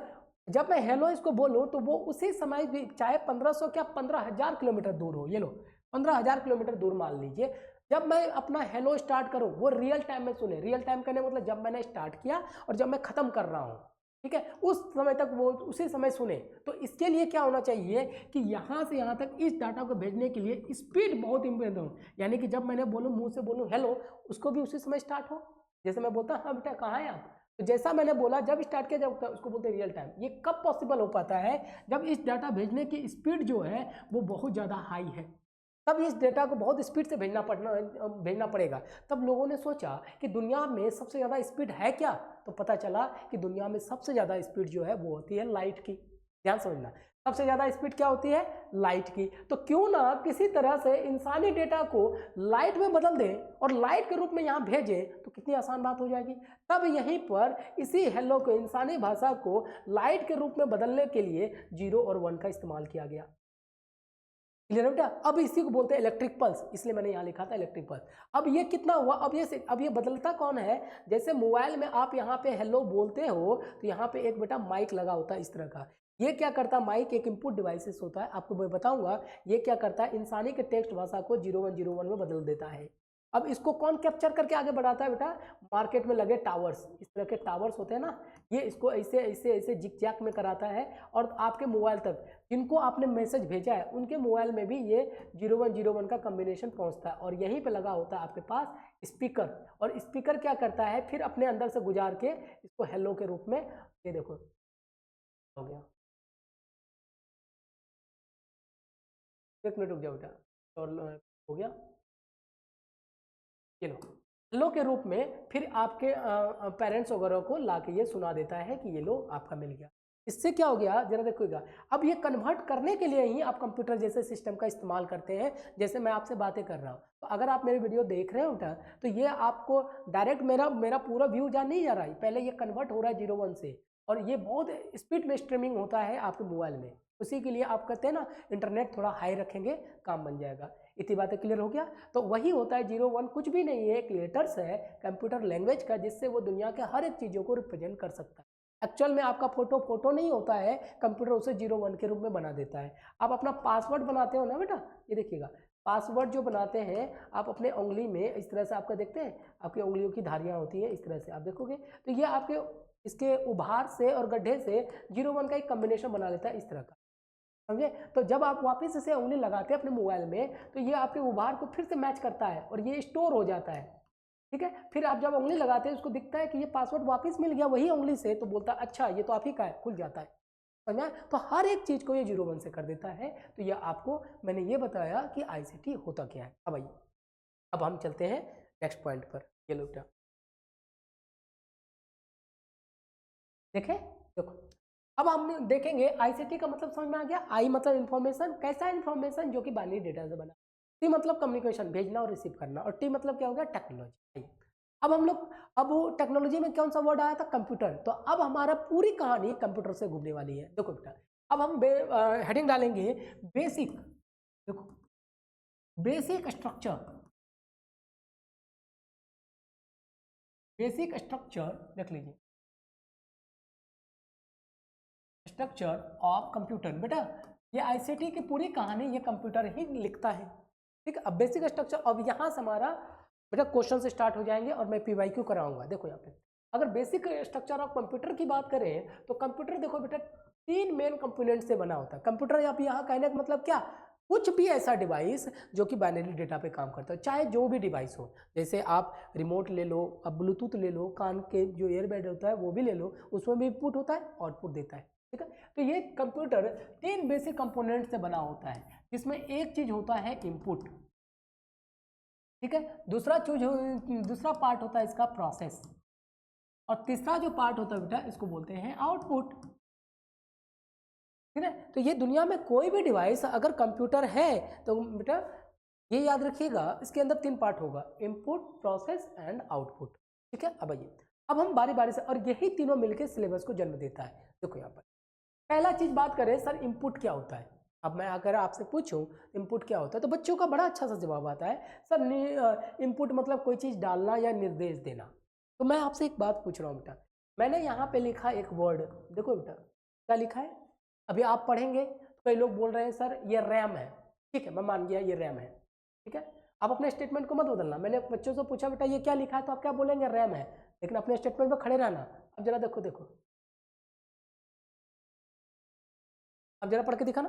जब मैं हेलो इसको बोलूं तो वो उसी समय भी, चाहे 1500 क्या 15,000 किलोमीटर दूर हो, ये लो 15,000 किलोमीटर दूर मान लीजिए, जब मैं अपना हेलो स्टार्ट करूं वो रियल टाइम में सुने। रियल टाइम करने मतलब जब मैंने स्टार्ट किया और जब मैं खत्म कर रहा हूं, ठीक है, उस समय तक वो उसी समय सुने। तो इसके लिए क्या होना चाहिए कि यहाँ से यहाँ तक इस डाटा को भेजने के लिए स्पीड बहुत इंपॉर्टेंट हो, यानी कि जब मैंने बोलूँ मुंह से बोलूँ हेलो, उसको भी उसी समय स्टार्ट हो। जैसे मैं बोलता हाँ बेटा कहाँ है आप, तो जैसा मैंने बोला जब स्टार्ट किया, जब उसको बोलते हैं रियल टाइम। ये कब पॉसिबल हो पाता है, जब इस डाटा भेजने की स्पीड जो है वो बहुत ज़्यादा हाई है, तब इस डेटा को बहुत स्पीड से भेजना पड़ेगा। तब लोगों ने सोचा कि दुनिया में सबसे ज़्यादा स्पीड है क्या, तो पता चला कि दुनिया में सबसे ज़्यादा स्पीड जो है वो होती है लाइट की। ध्यान समझना, सबसे ज़्यादा स्पीड क्या होती है? लाइट की। तो क्यों ना किसी तरह से इंसानी डेटा को लाइट में बदल दें और लाइट के रूप में यहाँ भेजें, तो कितनी आसान बात हो जाएगी। तब यहीं पर इसी हेलो को, इंसानी भाषा को लाइट के रूप में बदलने के लिए 0 और 1 का इस्तेमाल किया गया। क्लियर है बेटा? अब इसी को बोलते हैं इलेक्ट्रिक पल्स, इसलिए मैंने यहाँ लिखा था इलेक्ट्रिक पल्स। अब ये कितना हुआ? अब ये बदलता कौन है? जैसे मोबाइल में आप यहाँ पे हेलो बोलते हो तो यहाँ पे एक बेटा माइक लगा होता है इस तरह का। ये क्या करता है? माइक एक इनपुट डिवाइसेस होता है, आपको मैं बताऊंगा। ये क्या करता है? इंसानी के टेक्स्ट भाषा को 0101 में बदल देता है। अब इसको कौन कैप्चर करके आगे बढ़ाता है बेटा? मार्केट में लगे टावर्स, इस तरह के टावर्स होते हैं ना, ये इसको ऐसे ऐसे ऐसे जिक जैक में कराता है और आपके मोबाइल तक जिनको आपने मैसेज भेजा है उनके मोबाइल में भी ये 0101 का कॉम्बिनेशन पहुंचता है। और यहीं पे लगा होता है आपके पास स्पीकर, और स्पीकर क्या करता है? फिर अपने अंदर से गुजार के इसको हेलो के रूप में, ये देखो हो गया। एक मिनट रुक जाओ बेटा, और हो गया, ये लो हेलो के रूप में फिर आपके पेरेंट्स वगैरह को ला के ये सुना देता है कि ये लो आपका मिल गया। इससे क्या हो गया जरा देखिएगा। अब ये कन्वर्ट करने के लिए ही आप कंप्यूटर जैसे सिस्टम का इस्तेमाल करते हैं, जैसे मैं आपसे बातें कर रहा हूँ। तो अगर आप मेरी वीडियो देख रहे हो बेटा, तो ये आपको डायरेक्ट मेरा पूरा व्यू जा नहीं जा रहा है, पहले ये कन्वर्ट हो रहा है 01 से, और ये बहुत स्पीड में स्ट्रीमिंग होता है आपके मोबाइल में। उसी के लिए आप कहते हैं ना इंटरनेट थोड़ा हाई रखेंगे काम बन जाएगा। इतनी बातें क्लियर हो गया। तो वही होता है 01 कुछ भी नहीं है, एक लेटर्स है कंप्यूटर लैंग्वेज का, जिससे वो दुनिया के हर एक चीज़ों को रिप्रेजेंट कर सकता है। एक्चुअल में आपका फोटो नहीं होता है, कंप्यूटर उसे 01 के रूप में बना देता है। आप अपना पासवर्ड बनाते हो ना बेटा, ये देखिएगा पासवर्ड जो बनाते हैं आप अपने उंगली में इस तरह से, आपका देखते हैं आपकी उंगलियों की धारियाँ होती हैं इस तरह से, आप देखोगे तो ये आपके इसके उभार से और गड्ढे से 01 का एक कॉम्बिनेशन बना लेता है इस तरह का, समझे। तो जब आप वापस इसे उंगली लगाते हैं अपने मोबाइल में, तो ये आपके उभार को फिर से मैच करता है और ये स्टोर हो जाता है, ठीक है। फिर आप जब उंगली लगाते हैं उसको दिखता है कि ये पासवर्ड वापस मिल गया वही उंगली से, तो बोलता है अच्छा ये तो आप ही का है, खुल जाता है, समझा। तो हर एक चीज़ को ये 01 से कर देता है। तो ये आपको मैंने ये बताया कि आईसीटी होता क्या है। अब आइए, अब हम चलते हैं नेक्स्ट पॉइंट पर। ये लो बेटा देखें, देखो अब हम देखेंगे आईसीटी का मतलब समझ में आ गया। आई मतलब इंफॉर्मेशन, कैसा इंफॉर्मेशन? जो कि बाइनरी डेटा से बना। टी मतलब कम्युनिकेशन, भेजना और रिसीव करना, और टी मतलब क्या हो गया? टेक्नोलॉजी। अब हम लोग, अब वो टेक्नोलॉजी में कौन सा वर्ड आया था? कंप्यूटर। तो अब हमारा पूरी कहानी कंप्यूटर से घूमने वाली है। देखो बेटा अब हम हेडिंग डालेंगे बेसिक, देखो बेसिक स्ट्रक्चर, बेसिक स्ट्रक्चर देख लीजिए, स्ट्रक्चर ऑफ कंप्यूटर। बेटा ये आईसीटी की पूरी कहानी ये कंप्यूटर ही लिखता है, ठीक है। अब बेसिक स्ट्रक्चर, अब यहाँ से हमारा बेटा क्वेश्चन से स्टार्ट हो जाएंगे और मैं पीवाईक्यू कराऊंगा। देखो यहाँ पे अगर बेसिक स्ट्रक्चर ऑफ कंप्यूटर की बात करें तो कंप्यूटर देखो बेटा 3 मेन कंपोनेंट से बना होता है कंप्यूटर। यहाँ कहने का मतलब क्या? कुछ भी ऐसा डिवाइस जो कि बाइनरी डेटा पे काम करता है, चाहे जो भी डिवाइस हो। जैसे आप रिमोट ले लो, अब ब्लूटूथ ले लो, कान के जो ईयरबड होता है वो भी ले लो, उसमें भी इनपुट होता है आउटपुट देता है, ठीक है। तो ये कंप्यूटर 3 बेसिक कंपोनेंट से बना होता है, जिसमें एक चीज होता है इनपुट, ठीक है। दूसरा पार्ट होता है इसका प्रोसेस, और तीसरा जो पार्ट होता है बेटा इसको बोलते हैं आउटपुट, ठीक है। तो ये दुनिया में कोई भी डिवाइस अगर कंप्यूटर है तो बेटा ये याद रखिएगा इसके अंदर 3 पार्ट होगा, इनपुट, प्रोसेस एंड आउटपुट, ठीक है। अब आइए, अब हम बारी बारी से, और यही तीनों मिलकर सिलेबस को जन्म देता है। देखो यहाँ पर पहला चीज बात करें, सर इनपुट क्या होता है। अब मैं अगर आपसे पूछूं इनपुट क्या होता है तो बच्चों का बड़ा अच्छा सा जवाब आता है, सर इनपुट मतलब कोई चीज डालना या निर्देश देना। तो मैं आपसे एक बात पूछ रहा हूँ बेटा, मैंने यहाँ पे लिखा एक वर्ड, देखो बेटा क्या लिखा है। अभी आप पढ़ेंगे तो कई लोग बोल रहे हैं सर ये रैम है, ठीक है, मैं मान गया ये रैम है, ठीक है। आप अपने स्टेटमेंट को मत बदलना। मैंने बच्चों से पूछा बेटा ये क्या लिखा है, तो आप क्या बोलेंगे? रैम है, लेकिन अपने स्टेटमेंट पर खड़े रहना। अब जरा देखो, अब जरा पढ़ के दिखाना।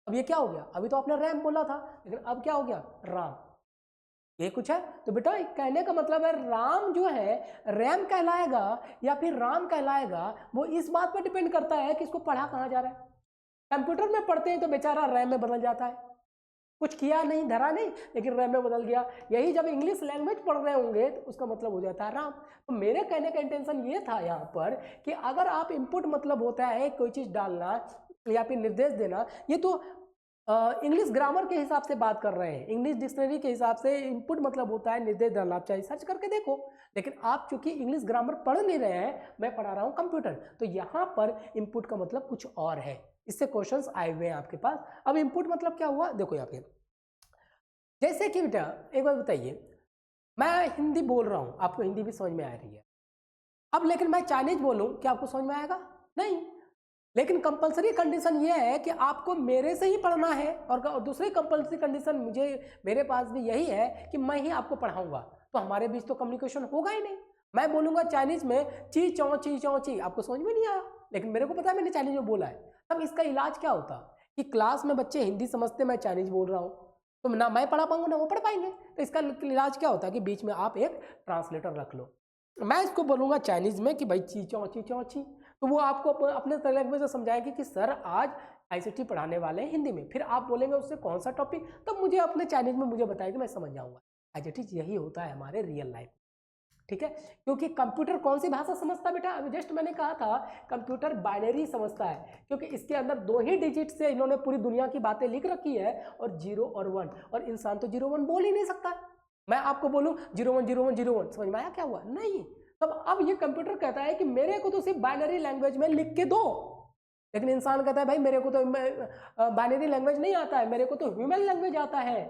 अब ये क्या हो गया? अभी तो आपने रैम बोला था, लेकिन अब क्या हो गया? राम। ये कुछ है तो बेटा कहने का मतलब है राम जो है रैम कहलाएगा या फिर राम कहलाएगा, वो इस बात पर डिपेंड करता है कि इसको पढ़ा कहाँ जा रहा है। कंप्यूटर में पढ़ते हैं तो बेचारा रैम में बदल जाता है, कुछ किया नहीं, धरा नहीं, लेकिन रैम में बदल गया। यही जब इंग्लिश लैंग्वेज पढ़ रहे होंगे तो उसका मतलब हो जाता है राम। तो मेरे कहने का इंटेंशन ये था यहाँ पर कि अगर आप इनपुट मतलब होता है कोई चीज़ डालना, या फिर निर्देश देना, ये तो इंग्लिश ग्रामर के हिसाब से बात कर रहे हैं। इंग्लिश डिक्शनरी के हिसाब से इनपुट मतलब होता है निर्देश डालना, आप चाहे सर्च करके देखो। लेकिन आप चूंकि इंग्लिश ग्रामर पढ़ नहीं रहे हैं, मैं पढ़ा रहा हूं कंप्यूटर, तो यहाँ पर इनपुट का मतलब कुछ और है। इससे क्वेश्चंस आए हुए हैं आपके पास। अब इनपुट मतलब क्या हुआ, देखो यहाँ पे, जैसे कि बेटा एक बात बताइए, मैं हिंदी बोल रहा हूँ, आपको हिंदी भी समझ में आ रही है, अब लेकिन मैं चाइनीज बोलूँ, क्या आपको समझ में आएगा? नहीं। लेकिन कंपलसरी कंडीशन ये है कि आपको मेरे से ही पढ़ना है, और दूसरी कंपलसरी कंडीशन मेरे पास भी यही है कि मैं ही आपको पढ़ाऊंगा, तो हमारे बीच तो कम्युनिकेशन होगा ही नहीं। मैं बोलूंगा चाइनीज में ची चौ ची, आपको समझ में नहीं आया, लेकिन मेरे को पता है मैंने चाइनीज में बोला है। तब इसका इलाज क्या होता कि क्लास में बच्चे हिंदी समझते, मैं चाइनीज बोल रहा हूँ, तो ना मैं पढ़ा पाऊंगा ना वो पढ़ पाएंगे। तो इसका इलाज क्या होता है कि बीच में आप एक ट्रांसलेटर रख लो। मैं इसको बोलूंगा चाइनीज में कि भाई ची चौ ची, तो वो आपको अपने लैंग्वेज में समझाएगी कि सर आज आईसीटी पढ़ाने वाले हैं हिंदी में। फिर आप बोलेंगे उससे कौन सा टॉपिक, तब मुझे अपने चाइनीज में मुझे बताएगी, मैं समझ जाऊंगा। आईसीटी यही होता है हमारे रियल लाइफ, ठीक है। क्योंकि कंप्यूटर कौन सी भाषा समझता है बेटा, अभी जस्ट मैंने कहा था कंप्यूटर बाइनरी समझता है, क्योंकि इसके अंदर 2 ही डिजिट से इन्होंने पूरी दुनिया की बातें लिख रखी है, और 0 और 1, और इंसान तो 0 1 बोल ही नहीं सकता। मैं आपको बोलूं 0 1 0 1 0 1, समझ में आया क्या हुआ? नहीं। तब अब ये कंप्यूटर कहता है कि मेरे को तो सिर्फ बाइनरी लैंग्वेज में लिख के दो, लेकिन इंसान कहता है भाई मेरे को तो बाइनरी लैंग्वेज नहीं आता है, मेरे को तो ह्यूमन लैंग्वेज आता है।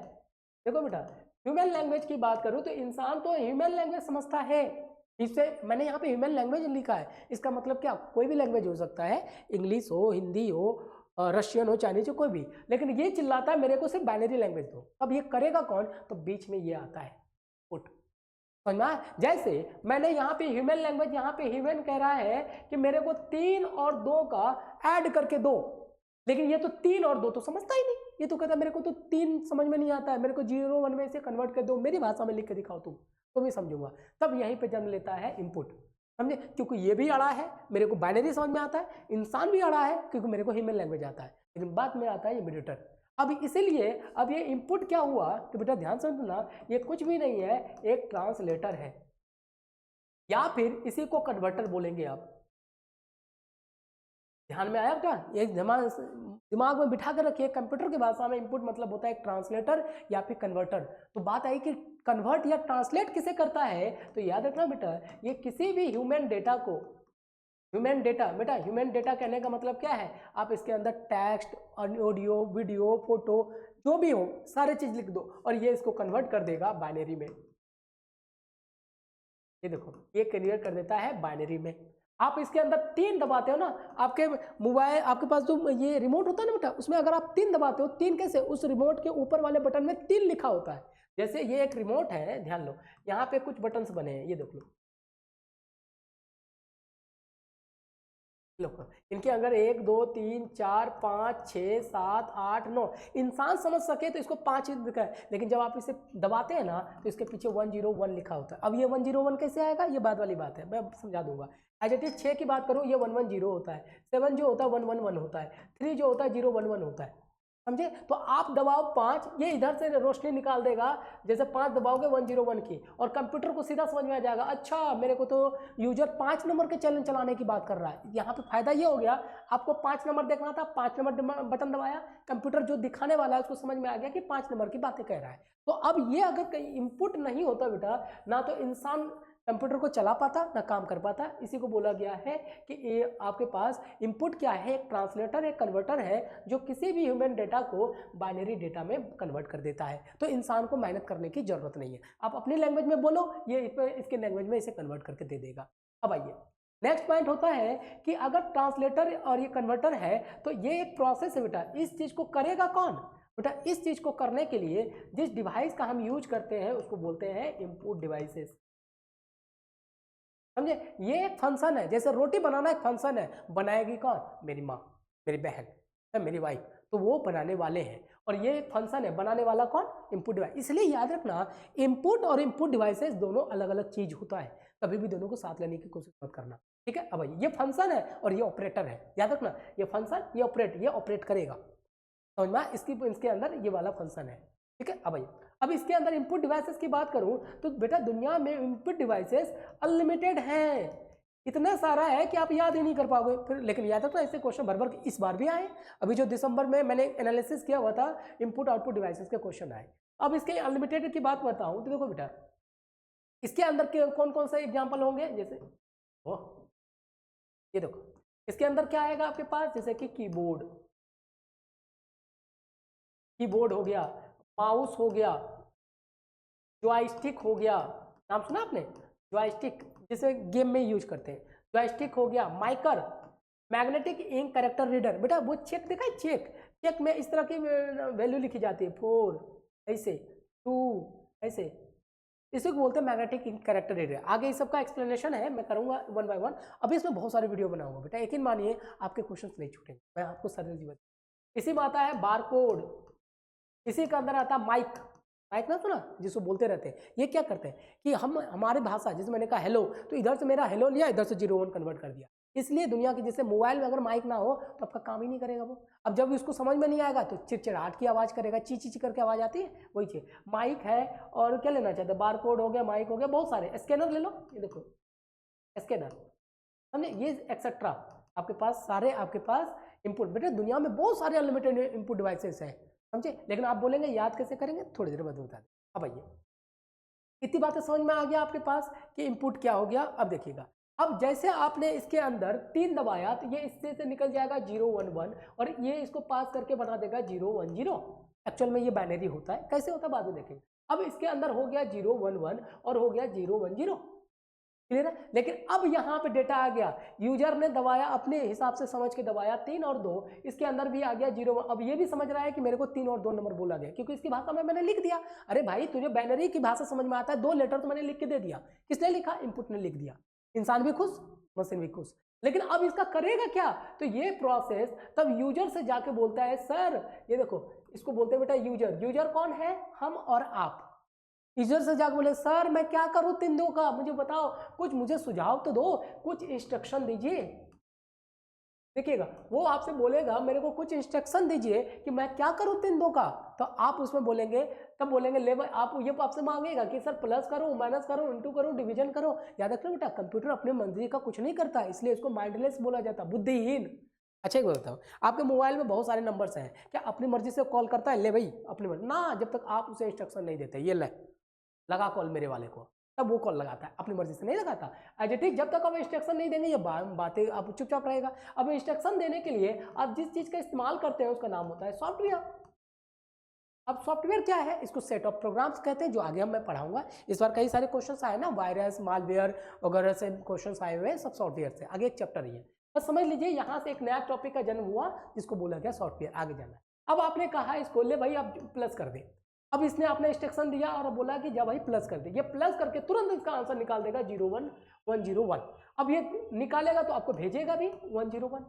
देखो बेटा, ह्यूमन लैंग्वेज की बात करूं तो इंसान तो ह्यूमन लैंग्वेज समझता है। इससे मैंने यहाँ पे ह्यूमन लैंग्वेज लिखा है, इसका मतलब क्या, कोई भी लैंग्वेज हो सकता है, इंग्लिश हो, हिंदी हो, रशियन हो, चाइनीज हो, कोई भी, लेकिन ये चिल्लाता है मेरे को सिर्फ बाइनरी लैंग्वेज दो। अब ये करेगा कौन, तो बीच में ये आता है पुट, समझना। जैसे मैंने यहाँ पे ह्यूमन लैंग्वेज, यहाँ पे ह्यूमन कह रहा है कि मेरे को 3 और 2 का ऐड करके दो, लेकिन ये तो 3 और 2 तो समझता ही नहीं, ये तो कहता है मेरे को तो 3 समझ में नहीं आता है, मेरे को 0 1 में इसे कन्वर्ट कर दो, मेरी भाषा में लिख के दिखाओ तुम, तो भी समझूंगा। तब यहीं पे जन्म लेता है इनपुट, समझे, क्योंकि ये भी अड़ा है, मेरे को बाइनरी समझ में आता है, इंसान भी अड़ा है क्योंकि मेरे को ह्यूमन लैंग्वेज आता है, लेकिन बाद में आता है ये मीडिएटर। अब इसीलिए अब ये इनपुट क्या हुआ, तो बेटा ध्यान से सुनना, ये कुछ भी नहीं है, एक ट्रांसलेटर है, या फिर इसी को कन्वर्टर बोलेंगे आप। ध्यान में आया बेटा, ये दिमाग में बिठा कर रखिए, कंप्यूटर की भाषा में इनपुट मतलब होता है एक ट्रांसलेटर या फिर कन्वर्टर। तो बात आई कि कन्वर्ट या ट्रांसलेट किसे करता है, तो याद रखना बेटा, ये किसी भी ह्यूमन डेटा को, ह्यूमन डेटा, बेटा ह्यूमन डेटा कहने का मतलब क्या है, आप इसके अंदर टेक्स्ट, ऑडियो, वीडियो, फोटो जो भी हो सारे चीज लिख दो, और ये इसको कन्वर्ट कर देगा बाइनरी में। ये देखो, ये कन्वर्ट कर देता है बाइनरी में। आप इसके अंदर 3 दबाते हो ना, आपके मोबाइल, आपके पास जो ये रिमोट होता है ना बेटा, उसमें अगर आप 3 दबाते हो, 3 कैसे, उस रिमोट के ऊपर वाले बटन में 3 लिखा होता है। जैसे ये एक रिमोट है, ध्यान लो, यहाँ पे कुछ बटन्स बने हैं, ये देख लो, इनके अगर 1 2 3 4 5 6 7 8 9, इंसान समझ सके तो इसको 5 ही लिखा है, लेकिन जब आप इसे दबाते हैं ना तो इसके पीछे 101 लिखा होता है। अब ये 101 कैसे आएगा, ये बाद वाली बात है, मैं समझा दूंगा। एज इट इज 6 की बात करूँ, ये 110 होता है, 7 जो होता है 111 होता है, 3 जो होता है 011 होता है, समझे। तो आप दबाओ 5, ये इधर से रोशनी निकाल देगा, जैसे 5 दबाओगे 101 की, और कंप्यूटर को सीधा समझ में आ जाएगा, अच्छा मेरे को तो यूजर 5 नंबर के चैलेंज चलाने की बात कर रहा है। यहाँ पे फायदा ये हो गया, आपको 5 नंबर देखना था, 5 नंबर बटन दबाया, कंप्यूटर जो दिखाने वाला है उसको समझ में आ गया कि 5 नंबर की बातें कह रहा है। तो अब ये अगर कहीं इनपुट नहीं होता बेटा, ना तो इंसान कंप्यूटर को चला पाता, ना काम कर पाता। इसी को बोला गया है कि ये आपके पास इनपुट क्या है, एक ट्रांसलेटर, एक कन्वर्टर है, जो किसी भी ह्यूमन डेटा को बाइनरी डेटा में कन्वर्ट कर देता है। तो इंसान को मेहनत करने की जरूरत नहीं है, आप अपनी लैंग्वेज में बोलो, ये इसके लैंग्वेज में इसे कन्वर्ट करके दे देगा। अब आइए नेक्स्ट पॉइंट होता है कि अगर ट्रांसलेटर और ये कन्वर्टर है तो ये एक प्रोसेस है बेटा, इस चीज को करेगा कौन बेटा, इस चीज को करने के लिए जिस डिवाइस का हम यूज करते हैं उसको बोलते हैं इनपुट डिवाइसेस, समझे। ये एक फंक्शन है, जैसे रोटी बनाना एक फंक्शन है, बनाएगी कौन, मेरी माँ, मेरी बहन या मेरी वाइफ, तो वो बनाने वाले हैं, और ये एक फंक्शन है, बनाने वाला कौन, इनपुट डिवाइस। इसलिए याद रखना, इनपुट और इनपुट डिवाइसेस दोनों अलग अलग चीज होता है, कभी भी दोनों को साथ लेने की कोशिश मत करना, ठीक है। अब ये फंक्शन है और ये ऑपरेटर है, याद रखना, ये फंक्शन, ये ऑपरेट करेगा, समझ में, इसके अंदर ये वाला फंक्शन है, ठीक है। अब इसके अंदर इनपुट डिवाइसेस की बात करूं तो बेटा दुनिया में इनपुट डिवाइसेस अनलिमिटेड हैं, इतना सारा है कि आप याद ही नहीं कर पाओगे फिर। लेकिन याद है तो ऐसे क्वेश्चन भर भर इस बार भी आए। अभी जो दिसंबर में मैंने एनालिसिस किया हुआ था इनपुट आउटपुट डिवाइसेस के क्वेश्चन आए। अब इसके अनलिमिटेड की बात बताऊं तो देखो बेटा इसके अंदर के कौन कौन से एग्जाम्पल होंगे, जैसे ओ ये देखो इसके अंदर क्या आएगा आपके पास, जैसे कि कीबोर्ड हो गया, माउस हो गया, जॉयस्टिक हो गया, नाम सुना आपने जॉयस्टिक जिसे गेम में यूज करते हैं, जॉयस्टिक हो गया, माइकर, मैग्नेटिक इंक कैरेक्टर रीडर। बेटा वो चेक देखा है, चेक में इस तरह की वैल्यू लिखी जाती है 4 ऐसे 2 ऐसे, इसी को बोलते हैं मैग्नेटिक इंक कैरेक्टर रीडर। आगे इस सब का एक्सप्लेनेशन है, मैं करूंगा 1 बाय 1। अभी इसमें बहुत सारे वीडियो बनाऊंगा बेटा, यकीन मानिए आपके क्वेश्चन नहीं छूटेंगे, मैं आपको सरल जीवन। इसी में आता है बारकोड, इसी के अंदर आता है माइक ना सुना जिसको बोलते रहते हैं। ये क्या करते हैं कि हम हमारी भाषा, जैसे मैंने कहा हेलो, तो इधर से मेरा हेलो लिया, इधर से 01 कन्वर्ट कर दिया। इसलिए दुनिया की जैसे मोबाइल में अगर माइक ना हो तो आपका काम ही नहीं करेगा वो। अब जब उसको समझ में नहीं आएगा तो चिड़चिड़ाहट की आवाज़ करेगा, ची ची करके आवाज़ आती है, वही चीज़ माइक है। और क्या लेना चाहते हैं, बारकोड हो गया, माइक हो गया, बहुत सारे, स्कैनर ले लो, ये देखो स्कैनर, समझे, ये एक्सेट्रा आपके पास सारे आपके पास इनपुट। बेटे दुनिया में बहुत सारे अनलिमिटेड इनपुट डिवाइसेस हैं, समझे। लेकिन आप बोलेंगे याद कैसे करेंगे, थोड़ी देर बाद बता दें। अब आइए इतनी बातें समझ में आ गया आपके पास कि इनपुट क्या हो गया। अब देखिएगा, अब जैसे आपने इसके अंदर 3 दबाया तो ये इससे से निकल जाएगा 0 1 1 और ये इसको पास करके बना देगा 0 1 0। एक्चुअल में ये बाइनरी होता है, कैसे होता है बाद में देखेंगे। अब इसके अंदर हो गया 0 1 1 और हो गया 0 1 0, क्लियर है। लेकिन अब यहाँ पे डेटा आ गया, यूजर ने दबाया अपने हिसाब से समझ के दबाया 3 और 2, इसके अंदर भी आ गया 0 1। अब ये भी समझ रहा है कि मेरे को 3 और 2 नंबर बोला गया, क्योंकि इसकी भाषा में मैंने लिख दिया। अरे भाई तुझे बाइनरी की भाषा समझ में आता है, 2 लेटर तो मैंने लिख के दे दिया। किसने लिखा, इनपुट ने लिख दिया। इंसान भी खुश, मशीन भी खुश। लेकिन अब इसका करेगा क्या, तो ये प्रोसेस तब यूजर से जाके बोलता है सर ये देखो, इसको बोलते हैं बेटा यूजर। यूजर कौन है, हम और आप। टीचर से जाकर बोले सर मैं क्या करूं 3 2 का, मुझे बताओ, कुछ मुझे सुझाव तो दो, कुछ इंस्ट्रक्शन दीजिए। देखिएगा वो आपसे बोलेगा मेरे को कुछ इंस्ट्रक्शन दीजिए कि मैं क्या करूं 3 2 का, तो आप उसमें बोलेंगे, तब बोलेंगे लेवल, आप ये आपसे मांगेगा कि सर प्लस करो, माइनस करो, इंटू करो, डिवीजन करो। याद रखना बेटा कंप्यूटर अपने मर्जी का कुछ नहीं करता, इसलिए इसको माइंडलेस बोला जाता, बुद्धिहीन। अच्छा एक बात बताओ, आपके मोबाइल में बहुत सारे नंबर्स हैं, क्या अपनी मर्जी से कॉल करता है, ले भाई अपनी मर्जी ना, जब तक आप उसे इंस्ट्रक्शन नहीं देते, ये ले लगा कॉल मेरे वाले को, तब वो कॉल लगाता है, अपनी मर्जी से नहीं लगाता। एज ठीक, जब तक आप इंस्ट्रक्शन नहीं देंगे ये बातें आप चुपचाप रहेगा। अब इंस्ट्रक्शन देने के लिए आप जिस चीज का इस्तेमाल करते हैं उसका नाम होता है सॉफ्टवेयर। अब सॉफ्टवेयर क्या है, इसको सेट ऑफ प्रोग्राम्स कहते हैं, जो आगे मैं पढ़ाऊंगा। इस बार कई सारे क्वेश्चंस आए ना, वायरस मालवेयर वगैरह से क्वेश्चंस आए हुए हैं, सब सॉफ्टवेयर से। आगे एक चैप्टर ही है, बस समझ लीजिए यहाँ से एक नया टॉपिक का जन्म हुआ जिसको बोला गया सॉफ्टवेयर। आगे जाना है, अब आपने कहा इसको ले भाई आप प्लस कर दे। अब इसने आपने इंस्ट्रक्शन दिया और बोला कि जब भाई प्लस कर दे, ये प्लस करके तुरंत इसका आंसर निकाल देगा 0 1 1 0 1। अब ये निकालेगा तो आपको भेजेगा भी 1 0 1,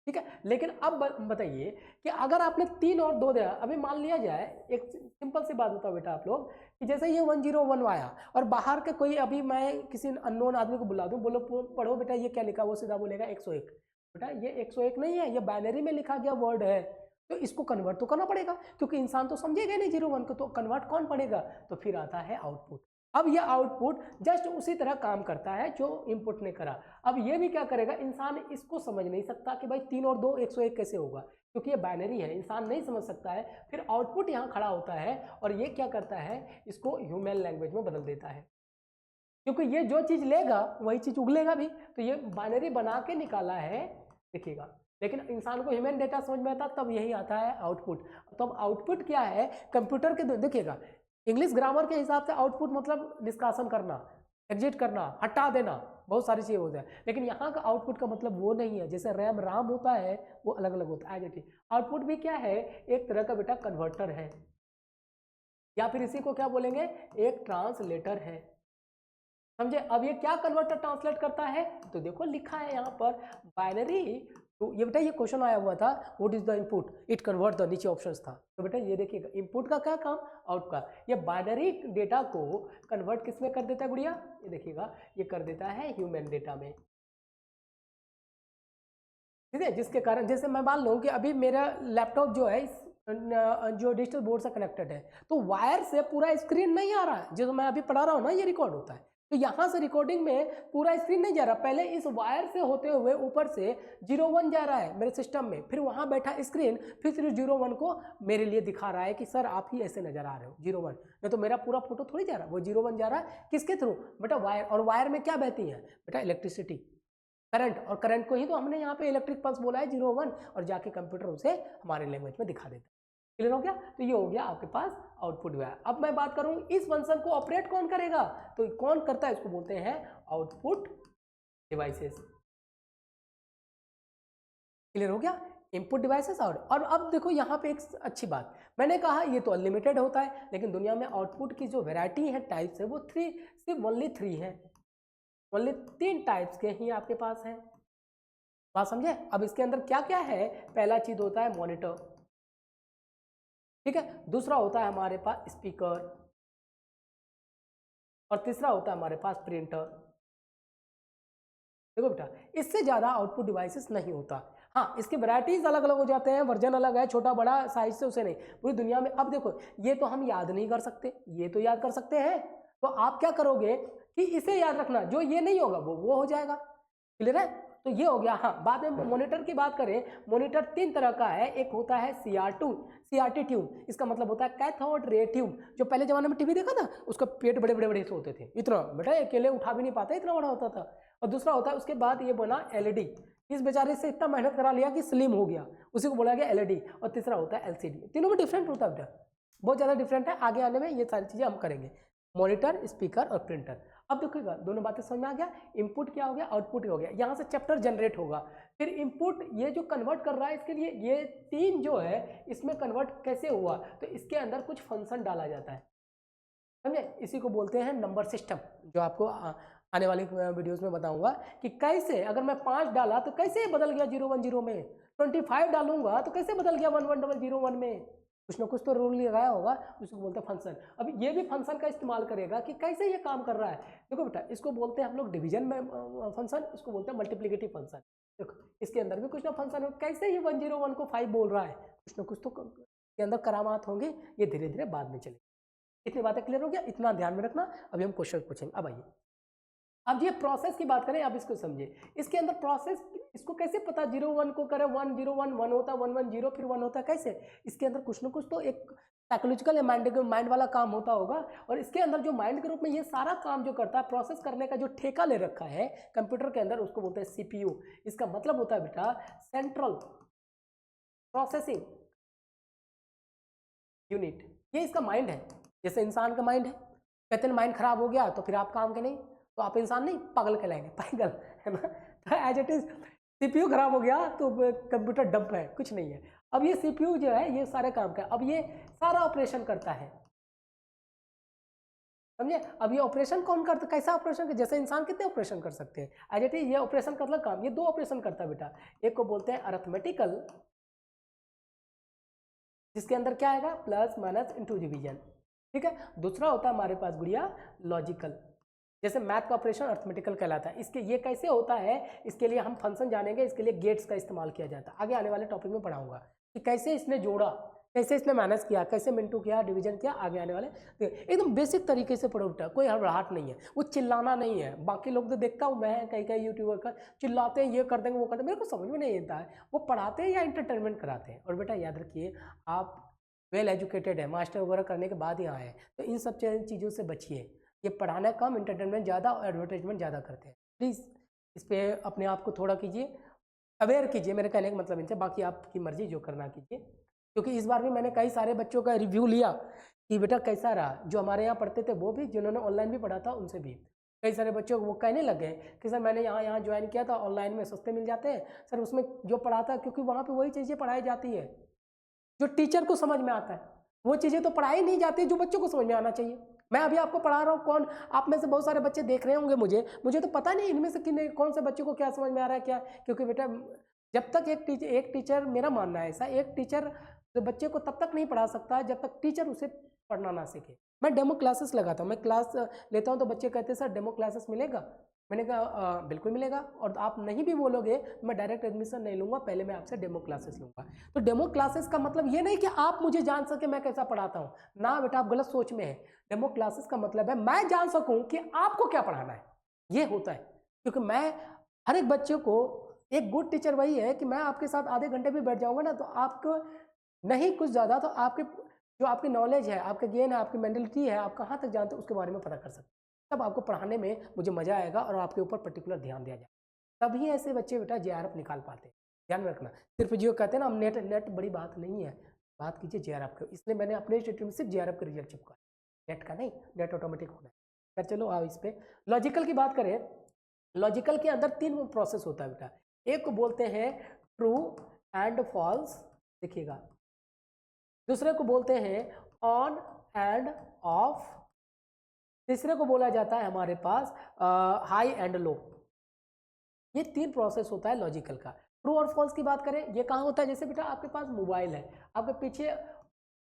ठीक है। लेकिन अब बताइए कि अगर आपने 3 और 2 दिया, अभी मान लिया जाए, एक सिंपल सी बात बताओ बेटा आप लोग, कि जैसे ये 1 0 1 आया और बाहर के कोई, अभी मैं किसी अननोन आदमी को बुला दूं, बोलो पढ़ो बेटा ये क्या लिखा, वो सीधा बोलेगा 101। बेटा ये 101 नहीं है, ये बाइनरी में लिखा गया वर्ड है, तो इसको कन्वर्ट तो करना पड़ेगा, क्योंकि इंसान तो समझेगा नहीं 0 1 को, तो कन्वर्ट कौन पड़ेगा, तो फिर आता है आउटपुट। अब ये आउटपुट जस्ट उसी तरह काम करता है जो इनपुट ने करा। अब ये भी क्या करेगा, इंसान इसको समझ नहीं सकता कि भाई 3 और 2 101 कैसे होगा, क्योंकि ये बाइनरी है, इंसान नहीं समझ सकता है। फिर आउटपुट यहाँ खड़ा होता है और ये क्या करता है, इसको ह्यूमन लैंग्वेज में बदल देता है, क्योंकि ये जो चीज़ लेगा वही चीज़ उगलेगा भी। तो ये बाइनरी बना के निकाला है, देखिएगा। लेकिन इंसान को ह्यूमन डेटा समझ में आता तब यही आता है आउटपुट। तो अब आउटपुट क्या है, कंप्यूटर के देखिएगा, इंग्लिश ग्रामर के हिसाब से आउटपुट मतलब निष्कासन करना, एग्जिट करना, हटा देना, बहुत सारी चीज़ें होता है। लेकिन यहाँ का आउटपुट का मतलब वो नहीं है, जैसे रैम राम होता है वो अलग अलग होता है। एज आउटपुट भी क्या है, एक तरह का बेटा कन्वर्टर है, या फिर इसी को क्या बोलेंगे, एक ट्रांसलेटर है, समझे। अब ये क्या कन्वर्टर ट्रांसलेट करता है, तो देखो लिखा है यहाँ पर बाइनरी। तो ये बेटा ये क्वेश्चन आया हुआ था, what is the input, it convert the, नीचे ऑप्शंस था। तो बेटा ये देखिएगा इनपुट का क्या काम, आउट का। ये बाइनरी डेटा को कन्वर्ट किस में कर देता है गुड़िया, ये देखिएगा, ये कर देता है ह्यूमन डेटा में, ठीक है। जिसके कारण जैसे मैं मान लूँ कि अभी मेरा लैपटॉप जो है जो डिजिटल बोर्ड से कनेक्टेड है, तो वायर से पूरा स्क्रीन नहीं आ रहा है, जो मैं अभी पढ़ा रहा हूँ ना ये रिकॉर्ड होता है, तो यहाँ से रिकॉर्डिंग में पूरा स्क्रीन नहीं जा रहा, पहले इस वायर से होते हुए ऊपर से 01 जा रहा है मेरे सिस्टम में, फिर वहाँ बैठा स्क्रीन फिर सिर्फ 01 को मेरे लिए दिखा रहा है कि सर आप ही ऐसे नजर आ रहे हो 01, नहीं तो मेरा पूरा फोटो थोड़ी जा रहा है, वो 01 जा रहा है किसके थ्रू बेटा वायर, और वायर में क्या बहती है बेटा इलेक्ट्रिसिटी करंट, और करंट को ही तो हमने यहाँ पे इलेक्ट्रिक पल्स बोला है 01, और जाके कंप्यूटर उसे हमारे लैंग्वेज में दिखा देता है। क्लियर हो गया? तो ये हो गया आपके पास आउटपुट वायर। अब मैं बात करूं इस फंक्शन को ऑपरेट कौन करेगा, तो कौन करता है, इसको बोलते हैं आउटपुट डिवाइसेस। क्लियर हो गया? इनपुट डिवाइसेस और अब देखो यहाँ पे एक अच्छी बात, मैंने कहा ये तो अनलिमिटेड होता है, लेकिन दुनिया में आउटपुट की जो वेराइटी है टाइप्स है वो सिर्फ ओनली 3 है, ओनली 3 टाइप्स के ही आपके पास है। बात समझे? अब इसके अंदर क्या क्या है, पहला चीज होता है मॉनिटर, ठीक है, दूसरा होता है हमारे पास स्पीकर, और तीसरा होता है हमारे पास प्रिंटर। देखो बेटा इससे ज्यादा आउटपुट डिवाइसेस नहीं होता। हाँ इसकी वैरायटीज अलग अलग हो जाते हैं, वर्जन अलग है, छोटा बड़ा साइज से उसे नहीं, पूरी दुनिया में। अब देखो ये तो हम याद नहीं कर सकते, ये तो याद कर सकते हैं, तो आप क्या करोगे कि इसे याद रखना, जो ये नहीं होगा वो हो जाएगा। क्लियर है? तो ये हो गया। हाँ बाद में मॉनिटर की बात करें, मॉनिटर 3 तरह का है, एक होता है सीआरटी ट्यूब, इसका मतलब होता है कैथोड रे ट्यूब। जो पहले जमाने में टीवी देखा था उसका पेट बड़े बड़े बड़े से होते थे, इतना बेटा अकेले उठा भी नहीं पाता, इतना बड़ा होता था। और दूसरा होता है उसके बाद ये बना एलईडी, इस बेचारे से इतना मेहनत करा लिया कि स्लिम हो गया, उसी को बोला गया एलईडी। और तीसरा होता है एलसीडी। तीनों में डिफरेंट होता है बेटा, बहुत ज़्यादा डिफरेंट है। आगे आने में ये सारी चीज़ें हम करेंगे, मॉनिटर, स्पीकर और प्रिंटर। अब देखिएगा दोनों बातें समझ में आ गया, इनपुट क्या हो गया, आउटपुट हो गया। यहाँ से चैप्टर जनरेट होगा, फिर इनपुट ये जो कन्वर्ट कर रहा है इसके लिए, ये 3 जो है इसमें कन्वर्ट कैसे हुआ, तो इसके अंदर कुछ फंक्शन डाला जाता है, समझे? इसी को बोलते हैं नंबर सिस्टम, जो आपको आने वाली वीडियोस में बताऊंगा कि कैसे, अगर मैं 5 डाला तो कैसे बदल गया 010 में, 25 डालूंगा तो कैसे बदल गया 11001 में, कुछ ना कुछ तो रूल लगाया होगा, उसको बोलते हैं फंक्शन। अब ये भी फंक्शन का इस्तेमाल करेगा कि कैसे ये काम कर रहा है। देखो बेटा इसको बोलते हैं हम लोग डिवीजन में फंक्शन, इसको बोलते हैं मल्टीप्लिकेटिव फंक्शन। देखो इसके अंदर भी कुछ ना फंक्शन हो, कैसे ये 101 को 5 बोल रहा है, कुछ ना कुछ तो के अंदर करामात होंगे, ये धीरे धीरे बाद में चले। इतनी बातें क्लियर हो गया, इतना ध्यान में रखना। अभी हम क्वेश्चन पूछेंगे। अब आइए, अब ये प्रोसेस की बात करें, आप इसको समझिए, इसके अंदर प्रोसेस, इसको कैसे पता 01 को करें 101 1 होता है, 110 फिर 1 होता है, कैसे? इसके अंदर कुछ ना कुछ तो एक साइकोलॉजिकल या माइंड वाला काम होता होगा, और इसके अंदर जो माइंड के रूप में ये सारा काम जो करता है, प्रोसेस करने का जो ठेका ले रखा है कंप्यूटर के अंदर, उसको बोलते हैं सीपीयू। इसका मतलब होता है बेटा सेंट्रल प्रोसेसिंग यूनिट, ये इसका माइंड है। जैसे इंसान का माइंड है, कहते हैं माइंड खराब हो गया तो फिर आप काम के नहीं, तो आप इंसान नहीं पागल कहलाएंगे, पागल है ना। तो एज इट इज सीपीयू खराब हो गया तो कंप्यूटर डंप है, कुछ नहीं है। अब ये सीपीयू जो है ये सारे काम का, अब ये सारा ऑपरेशन करता है, समझे? अब ये ऑपरेशन कौन करता, कैसा ऑपरेशन? जैसे इंसान कितने ऑपरेशन कर सकते हैं, एज इट इज ये ऑपरेशन का मतलब काम, ये 2 ऑपरेशन करता है बेटा। एक को बोलते हैं अरिथमेटिकल, जिसके अंदर क्या आएगा प्लस माइनस इंटू डिवीजन, ठीक है। दूसरा होता है हमारे पास गुड़िया लॉजिकल, जैसे मैथ का ऑपरेशन अरिथमेटिकल कहलाता है। इसके ये कैसे होता है, इसके लिए हम फंक्शन जानेंगे, इसके लिए गेट्स का इस्तेमाल किया जाता है। आगे आने वाले टॉपिक में पढ़ाऊंगा कि कैसे इसने जोड़ा, कैसे इसने माइनस किया, कैसे मिनटू किया, डिवीजन किया। आगे आने वाले एकदम बेसिक तरीके से पढ़ो बेटा, कोई हड़बड़ाहट नहीं है, वो चिल्लाना नहीं है। बाकी लोग तो देखता हूँ मैं, कई कई यूट्यूबर का चिल्लाते हैं, ये कर देंगे वो कर देंगे, मेरे को समझ में नहीं आता है वो पढ़ाते हैं या इंटरटेनमेंट कराते हैं। और बेटा याद रखिए, आप वेल एजुकेटेड है, मास्टर वगैरह करने के बाद यहाँ आए, तो इन सब चीज़ों से बचिए। ये पढ़ाना कम, इंटरटेनमेंट ज़्यादा और एडवर्टाइजमेंट ज़्यादा करते हैं। प्लीज़ इस पर अपने आप को थोड़ा कीजिए, अवेयर कीजिए, मेरे कहने का मतलब इनसे। बाकी आपकी मर्जी जो करना कीजिए, क्योंकि इस बार भी मैंने कई सारे बच्चों का रिव्यू लिया कि बेटा कैसा रहा, जो हमारे यहाँ पढ़ते थे वो भी, जिन्होंने ऑनलाइन भी पढ़ा था उनसे भी। कई सारे बच्चों को वो कहने लग गए कि सर मैंने यहाँ ज्वाइन किया था, ऑनलाइन में सस्ते मिल जाते हैं सर, उसमें जो पढ़ाता है, क्योंकि वहाँ पर वही चीज़ें पढ़ाई जाती है जो टीचर को समझ में आता है, वो चीज़ें तो पढ़ाई नहीं जाती जो बच्चों को समझ में आना चाहिए। मैं अभी आपको पढ़ा रहा हूँ, कौन आप में से बहुत सारे बच्चे देख रहे होंगे मुझे तो पता नहीं इनमें से किन कौन से बच्चों को क्या समझ में आ रहा है क्या, क्योंकि बेटा जब तक एक टीचर मेरा मानना है ऐसा, एक टीचर तो बच्चे को तब तक नहीं पढ़ा सकता जब तक टीचर उसे पढ़ना ना सीखे। मैं डेमो क्लासेस लगाता हूँ, मैं क्लास लेता हूँ तो बच्चे कहते हैं सर डेमो क्लासेस मिलेगा, मैंने कहा बिल्कुल मिलेगा, और आप नहीं भी बोलोगे तो मैं डायरेक्ट एडमिशन नहीं लूंगा, पहले मैं आपसे डेमो क्लासेस लूंगा। तो डेमो क्लासेस का मतलब ये नहीं कि आप मुझे जान सके मैं कैसा पढ़ाता हूँ, ना बेटा, आप गलत सोच में है। डेमो क्लासेस का मतलब है मैं जान सकूं कि आपको क्या पढ़ाना है, ये होता है। क्योंकि मैं हर एक बच्चे को, एक गुड टीचर वही है कि मैं आपके साथ आधे घंटे भी बैठ जाऊंगा ना, तो आपको नहीं कुछ ज़्यादा तो आपके जो आपकी नॉलेज है, आपका गेन है, आपकी मेंटलिटी है, आप कहाँ तक जानते हो उसके बारे में पता कर सकते हैं। तब आपको पढ़ाने में मुझे मजा आएगा और आपके ऊपर पर्टिकुलर ध्यान दिया जाए, तभी ऐसे बच्चे बेटा जेआरएफ निकाल पाते हैं। ध्यान में रखना, सिर्फ जो कहते हैं ना हम नेट नेट बड़ी बात नहीं है, बात कीजिए जेआरएफ की। इसलिए मैंने अपने स्टेट में सिर्फ जेआरएफ का रिजल्ट चिपका, नेट का नहीं, नेट ऑटोमेटिक होना है। फिर चलो आओ इस पे लॉजिकल की बात करें। लॉजिकल के अंदर 3 प्रोसेस होता है बेटा। एक को बोलते हैं ट्रू एंड फॉल्स, देखिएगा। दूसरे को बोलते हैं ऑन एंड ऑफ। तीसरे को बोला जाता है हमारे पास हाई एंड लो। ये 3 प्रोसेस होता है लॉजिकल का। ट्रू और फॉल्स की बात करें, ये कहाँ होता है? जैसे बेटा आपके पास मोबाइल है, आपके पीछे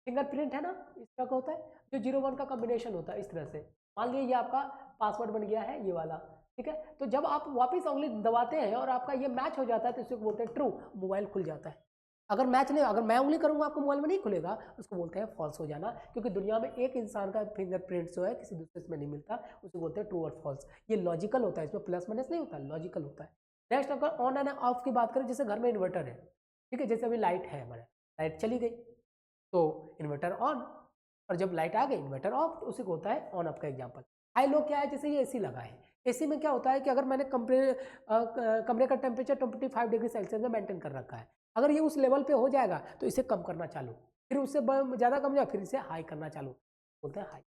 फिंगरप्रिंट है ना, इस तरह का होता है, जो 0-1 का कॉम्बिनेशन होता है इस तरह से। मान लीजिए ये आपका पासवर्ड बन गया है, ये वाला, ठीक है। तो जब आप वापस उंगली दबाते हैं और आपका ये मैच हो जाता है तो इसको बोलते हैं ट्रू, मोबाइल खुल जाता है। अगर मैच नहीं, अगर मैं उंगली करूंगा आपको मोबाइल में नहीं खुलेगा, उसको बोलते हैं फॉल्स हो जाना। क्योंकि दुनिया में एक इंसान का फिंगरप्रिंट जो है किसी दूसरे में नहीं मिलता, उसे बोलते हैं ट्रू और फॉल्स। ये लॉजिकल होता है, इसमें प्लस माइनस नहीं होता, लॉजिकल होता है। नेक्स्ट अगर ऑन एंड ऑफ की बात करें, जैसे घर में इन्वर्टर है, ठीक है, जैसे अभी लाइट है, हमारे लाइट चली गई तो इन्वर्टर ऑन, और जब लाइट आ गई इन्वर्टर ऑफ, तो उसी को होता है ऑन ऑफ का एग्जांपल। हाई लो क्या है? जैसे ये एसी लगा है, एसी में क्या होता है कि अगर मैंने कमरे का टेम्परेचर 25 डिग्री सेल्सियस में मेंटेन कर रखा है, अगर ये उस लेवल पे हो जाएगा तो इसे कम करना चालू, फिर उससे ज़्यादा कम जाए, फिर इसे हाई करना चालू, बोलते हैं हाई।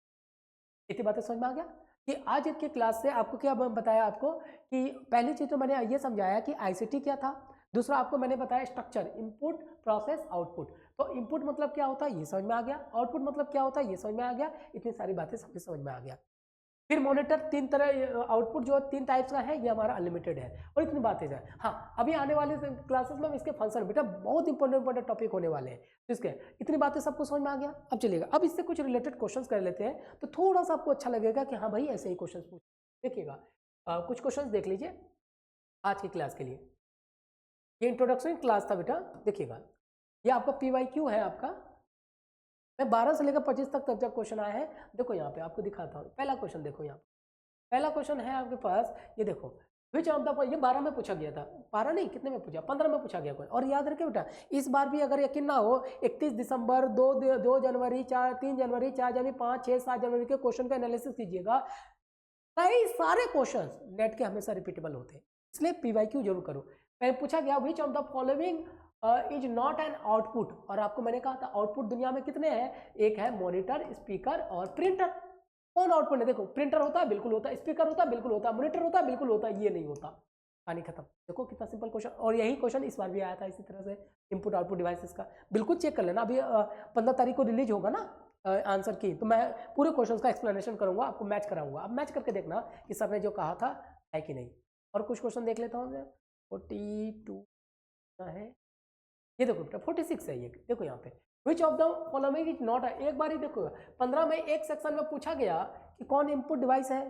इतनी बातें समझ में आ गया कि आज की क्लास से आपको क्या बताया आपको कि पहली चीज़ तो मैंने ये समझाया कि आईसीटी क्या था, दूसरा आपको मैंने बताया स्ट्रक्चर, इनपुट प्रोसेस आउटपुट। तो इनपुट मतलब क्या होता है ये समझ में आ गया, आउटपुट मतलब क्या होता है ये समझ में आ गया, इतनी सारी बातें समझ में आ गया। फिर मॉनिटर 3 तरह, आउटपुट जो 3 टाइप्स का है, ये हमारा अनलिमिटेड है, और इतनी बातें हैं। हाँ, अभी आने वाले क्लासेस में इसके फंक्शन बेटा बहुत इंपॉर्टेंट टॉपिक होने वाले हैं, इसके इतनी बातें सबको समझ में आ गया। अब चलिएगा, अब इससे कुछ रिलेटेड क्वेश्चंस कर लेते हैं, तो थोड़ा सा आपको अच्छा लगेगा कि हाँ भाई ऐसे ही क्वेश्चन पूछ। देखिएगा कुछ क्वेश्चन देख लीजिए आज की क्लास के लिए। ये इंट्रोडक्शन क्लास था बेटा, देखिएगा ये आपका PYQ है आपका। मैं 12 से लेकर 25 तक जब क्वेश्चन आए हैं, देखो यहाँ पे आपको दिखाता हूँ। पहला क्वेश्चन देखो, यहाँ पहला क्वेश्चन है आपके पास, ये देखो विच ऑफ द, ये 12 में पूछा गया था, 12 नहीं कितने में पूछा, 15 में पूछा गया कोई। और याद रखे बेटा, इस बार भी अगर यकीन ना हो, 31 दिसंबर, 2 जनवरी, 3 जनवरी, 4 जनवरी, 5, 6, 7 जनवरी के क्वेश्चन का एनालिसिस कीजिएगा। कई सारे क्वेश्चन नेट के हमेशा रिपीटेबल होते हैं, इसलिए PYQ जरूर करो। पहले पूछा गया which of the following is not an output, और आपको मैंने कहा था आउटपुट दुनिया में कितने हैं, एक है मॉनिटर, स्पीकर और प्रिंटर। कौन आउटपुट है? देखो प्रिंटर होता है, बिल्कुल होता है, स्पीकर होता है, बिल्कुल होता है, मॉनिटर होता है, बिल्कुल होता है, ये नहीं होता। कहानी खत्म। देखो कितना सिंपल क्वेश्चन, और यही क्वेश्चन इस बार भी आया था इसी तरह से, इनपुट आउटपुट डिवाइसेस का। बिल्कुल चेक कर लेना, अभी 15 तारीख को रिलीज होगा ना आंसर की, तो मैं पूरे क्वेश्चन का एक्सप्लेनेशन करूंगा, आपको मैच कराऊंगा। अब मैच करके देखना कि सर ने जो कहा था है कि नहीं। और कुछ क्वेश्चन देख लेता हूँ। 42 है, ये देखो बेटा 46 है ये, देखो यहाँ पे which of the following is not, एक बार ही देखो 15 में एक सेक्शन में पूछा गया कि कौन इनपुट डिवाइस है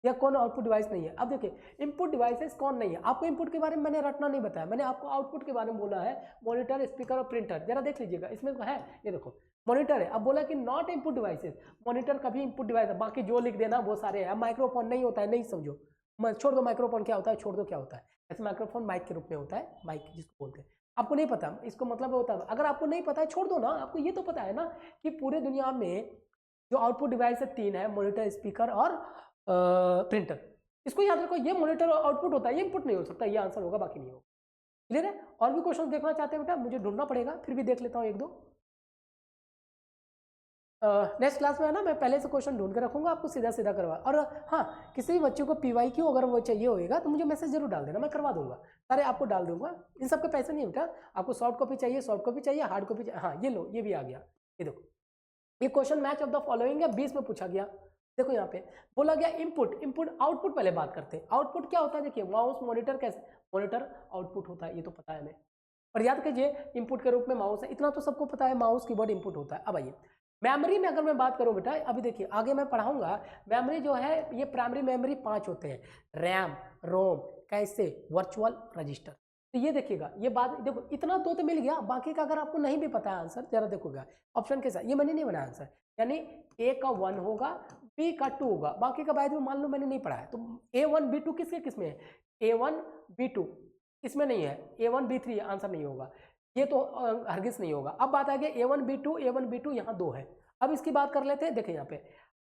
या कौन आउटपुट डिवाइस नहीं है। अब देखिए इनपुट डिवाइसेस कौन नहीं है, आपको इनपुट के बारे में मैंने रटना नहीं बताया, मैंने आपको आउटपुट के बारे में बोला है, मॉनिटर, स्पीकर और प्रिंटर। जरा देख लीजिएगा इसमें है, ये देखो मॉनिटर है। अब बोला कि नॉट इनपुट डिवाइसेस, मॉनिटर कभी इनपुट डिवाइस है, बाकी जो लिख देना वो सारे हैं। माइक्रोफोन नहीं होता है, नहीं समझो, छोड़ दो माइक्रोफोन क्या होता है, छोड़ दो क्या होता है। ऐसे माइक्रोफोन माइक के रूप में होता है, माइक जिसको बोलते हैं। आपको नहीं पता इसको मतलब होता है, अगर आपको नहीं पता है छोड़ दो ना, आपको ये तो पता है ना कि पूरे दुनिया में जो आउटपुट डिवाइस है 3 है, मॉनिटर, स्पीकर और प्रिंटर। इसको याद रखो, ये मॉनिटर आउटपुट होता है, ये इनपुट नहीं हो सकता, ये आंसर होगा, बाकी नहीं होगा। क्लियर है? और भी क्वेश्चन देखना चाहते हैं बेटा, मुझे ढूंढना पड़ेगा, फिर भी देख लेता हूँ एक दो। नेक्स्ट क्लास में है ना, मैं पहले से क्वेश्चन ढूंढ के रखूंगा, आपको सीधा सीधा करवा। और हाँ, किसी भी बच्चे को PYQ अगर वो चाहिए होगा तो मुझे मैसेज जरूर डाल देना, मैं करवा दूंगा, सारे आपको डाल दूंगा। इन सब के पैसे नहीं बेटा, आपको सॉफ्ट कॉपी चाहिए, सॉफ्ट कॉपी चाहिए, हार्ड कॉपी चाहिए। हाँ ये लो, ये भी आ गया, ये देखो, ये question match of the following है, 20 में पूछा गया। देखो यहाँ पे बोला गया इनपुट, इनपुट आउटपुट पहले बात करते हैं। आउटपुट क्या होता है? देखिए माउस, मॉनिटर, कैसे मॉनिटर आउटपुट होता है, ये तो पता है हमें। और याद कीजिए इनपुट के रूप में माउस है, इतना तो सबको पता है, माउस कीबोर्ड इनपुट होता है। अब आइए मेमोरी में अगर मैं बात करूं बेटा, अभी देखिए आगे मैं पढ़ाऊंगा। मेमोरी जो है ये प्राइमरी मेमोरी 5 होते हैं, रैम, रोम, कैसे, वर्चुअल, रजिस्टर। तो ये देखिएगा, ये बात देखो, इतना तो मिल गया। बाकी का अगर आपको नहीं भी पता है आंसर, जरा देखोगा ऑप्शन के साथ, ये मैंने नहीं बनाया आंसर, यानी ए का 1 होगा, बी का 2 होगा, बाकी का बाद में मान लो मैंने नहीं पढ़ा है, तो A1 B2 किसके किस में है, A1 B2 इसमें नहीं है, A1 B3 आंसर नहीं होगा, ये तो हरगिज नहीं होगा। अब बात आ गई A1 B2 यहाँ 2 है। अब इसकी बात कर लेते हैं, देखिए यहाँ पे,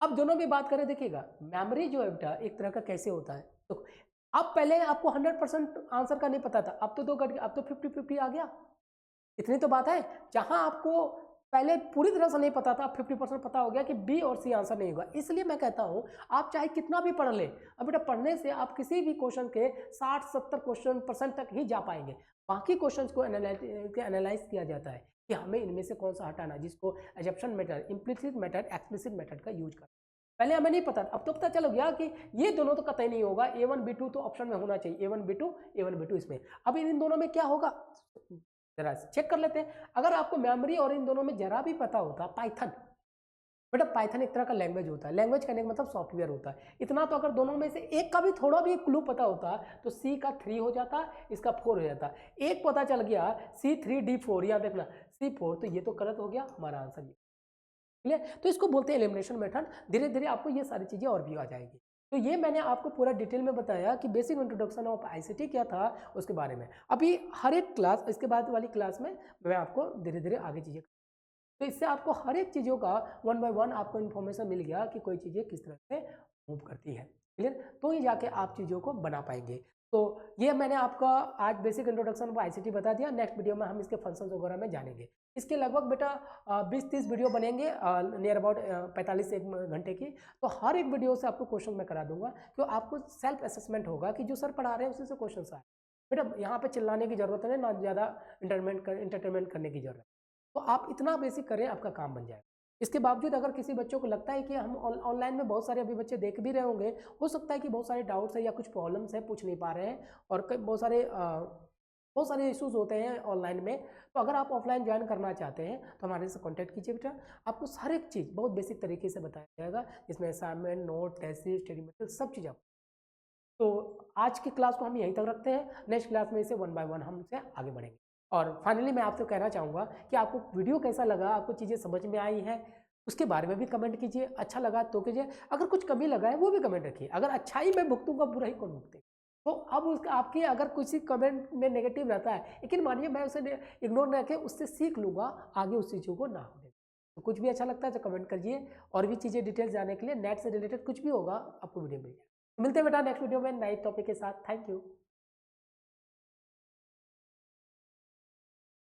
अब दोनों की बात करें, देखिएगा मेमोरी जो है बेटा एक तरह का कैसे होता है, तो अब पहले आपको 100% आंसर का नहीं पता था, अब तो 2 घट गया, अब तो 50-50 आ गया। इतनी तो बात है, जहां आपको पहले पूरी तरह से नहीं पता था, 50% पता हो गया कि बी और सी आंसर नहीं होगा। इसलिए मैं कहता हूं आप चाहे कितना भी पढ़ ले, अब बेटा पढ़ने से आप किसी भी क्वेश्चन के 60-70 क्वेश्चन परसेंट तक ही जा पाएंगे। बाकी क्वेश्चंस को एनालाइज किया जाता है कि हमें इनमें से कौन सा हटाना, जिसको assumption method, implicit method, explicit method का यूज करना। पहले हमें नहीं पता था, अब तो पता चल गया कि ये दोनों तो कतई नहीं होगा, A1 B2 तो ऑप्शन में होना चाहिए, A1 B2 इसमें। अब इन दोनों में क्या होगा जरा चेक कर लेते हैं। अगर आपको मेमोरी और इन दोनों में जरा भी पता होता, पाइथन, बेटा पाइथन एक तरह का लैंग्वेज होता है, लैंग्वेज कहने का मतलब सॉफ्टवेयर होता है। इतना तो अगर दोनों में से एक का भी थोड़ा भी क्लू पता होता तो C का 3 हो जाता, इसका 4 हो जाता। एक पता चल गया C3D4, यहाँ देखना C4, तो ये तो गलत हो गया हमारा आंसर, ये क्लियर। तो इसको बोलते हैं एलिमिनेशन मेथड। धीरे धीरे आपको ये सारी चीजें और भी आ जाएगी। तो ये मैंने आपको पूरा डिटेल में बताया कि बेसिक इंट्रोडक्शन ऑफ आईसीटी क्या था उसके बारे में। अभी हर एक क्लास, इसके बाद वाली क्लास में मैं आपको धीरे धीरे आगे चीजें, तो इससे आपको हर एक चीज़ों का 1 बाय 1 आपको इन्फॉर्मेशन मिल गया कि कोई चीज़ें किस तरह से मूव करती है, क्लियर। तो ही जाके आप चीज़ों को बना पाएंगे। तो ये मैंने आपका आज बेसिक इंट्रोडक्शन ऑफ आईसीटी बता दिया। नेक्स्ट वीडियो में हम इसके फंक्शंस वगैरह में जानेंगे। इसके लगभग बेटा 20-30 वीडियो बनेंगे, नियर अबाउट 45 से 1 घंटे की। तो हर एक वीडियो से आपको क्वेश्चन मैं करा दूंगा, क्यों आपको सेल्फ असेसमेंट होगा कि जो सर पढ़ा रहे हैं उसी से क्वेश्चन आए। बेटा यहाँ पे चिल्लाने की जरूरत है ना, ज़्यादा इंटरटेनमेंट करने की जरूरत है। तो आप इतना बेसिक करें, आपका काम बन जाएगा। इसके बावजूद अगर किसी बच्चों को लगता है कि हम ऑनलाइन में बहुत सारे अभी बच्चे देख भी रहे होंगे, हो सकता है कि बहुत सारे डाउट्स है या कुछ प्रॉब्लम्स है, पूछ नहीं पा रहे हैं, और बहुत सारे इश्यूज होते हैं ऑनलाइन में। तो अगर आप ऑफलाइन ज्वाइन करना चाहते हैं तो हमारे से कॉन्टैक्ट कीजिए बेटा। आपको हर एक चीज़ बहुत बेसिक तरीके से बताया जाएगा, जिसमें assignment, note, test, study material, सब चीज़ आप। तो आज की क्लास को हम यहीं तक रखते हैं। नेक्स्ट क्लास में इसे 1 बाय 1 हम इससे आगे बढ़ेंगे। और फाइनली मैं आपसे कहना चाहूँगा कि आपको वीडियो कैसा लगा, आपको चीज़ें समझ में आई हैं, उसके बारे में भी कमेंट कीजिए। अच्छा लगा तो कीजिए, अगर कुछ कमी लगा है वो भी कमेंट रखिए। अगर अच्छा ही मैं भुगतूंगा, बुरा ही कौन भुगतेगा। तो अब उसका आपके अगर किसी कमेंट में नेगेटिव रहता है, लेकिन मानिए मैं उसे इग्नोर न करके उससे सीख लूँगा, आगे उस चीज़ों को ना होने। तो कुछ भी अच्छा लगता है तो कमेंट करिए। और भी चीज़ें डिटेल्स जाने के लिए, नेट से रिलेटेड कुछ भी होगा आपको वीडियो मिल जाएगा। मिलते हैं बेटा नेक्स्ट वीडियो में नए टॉपिक के साथ। Thank you.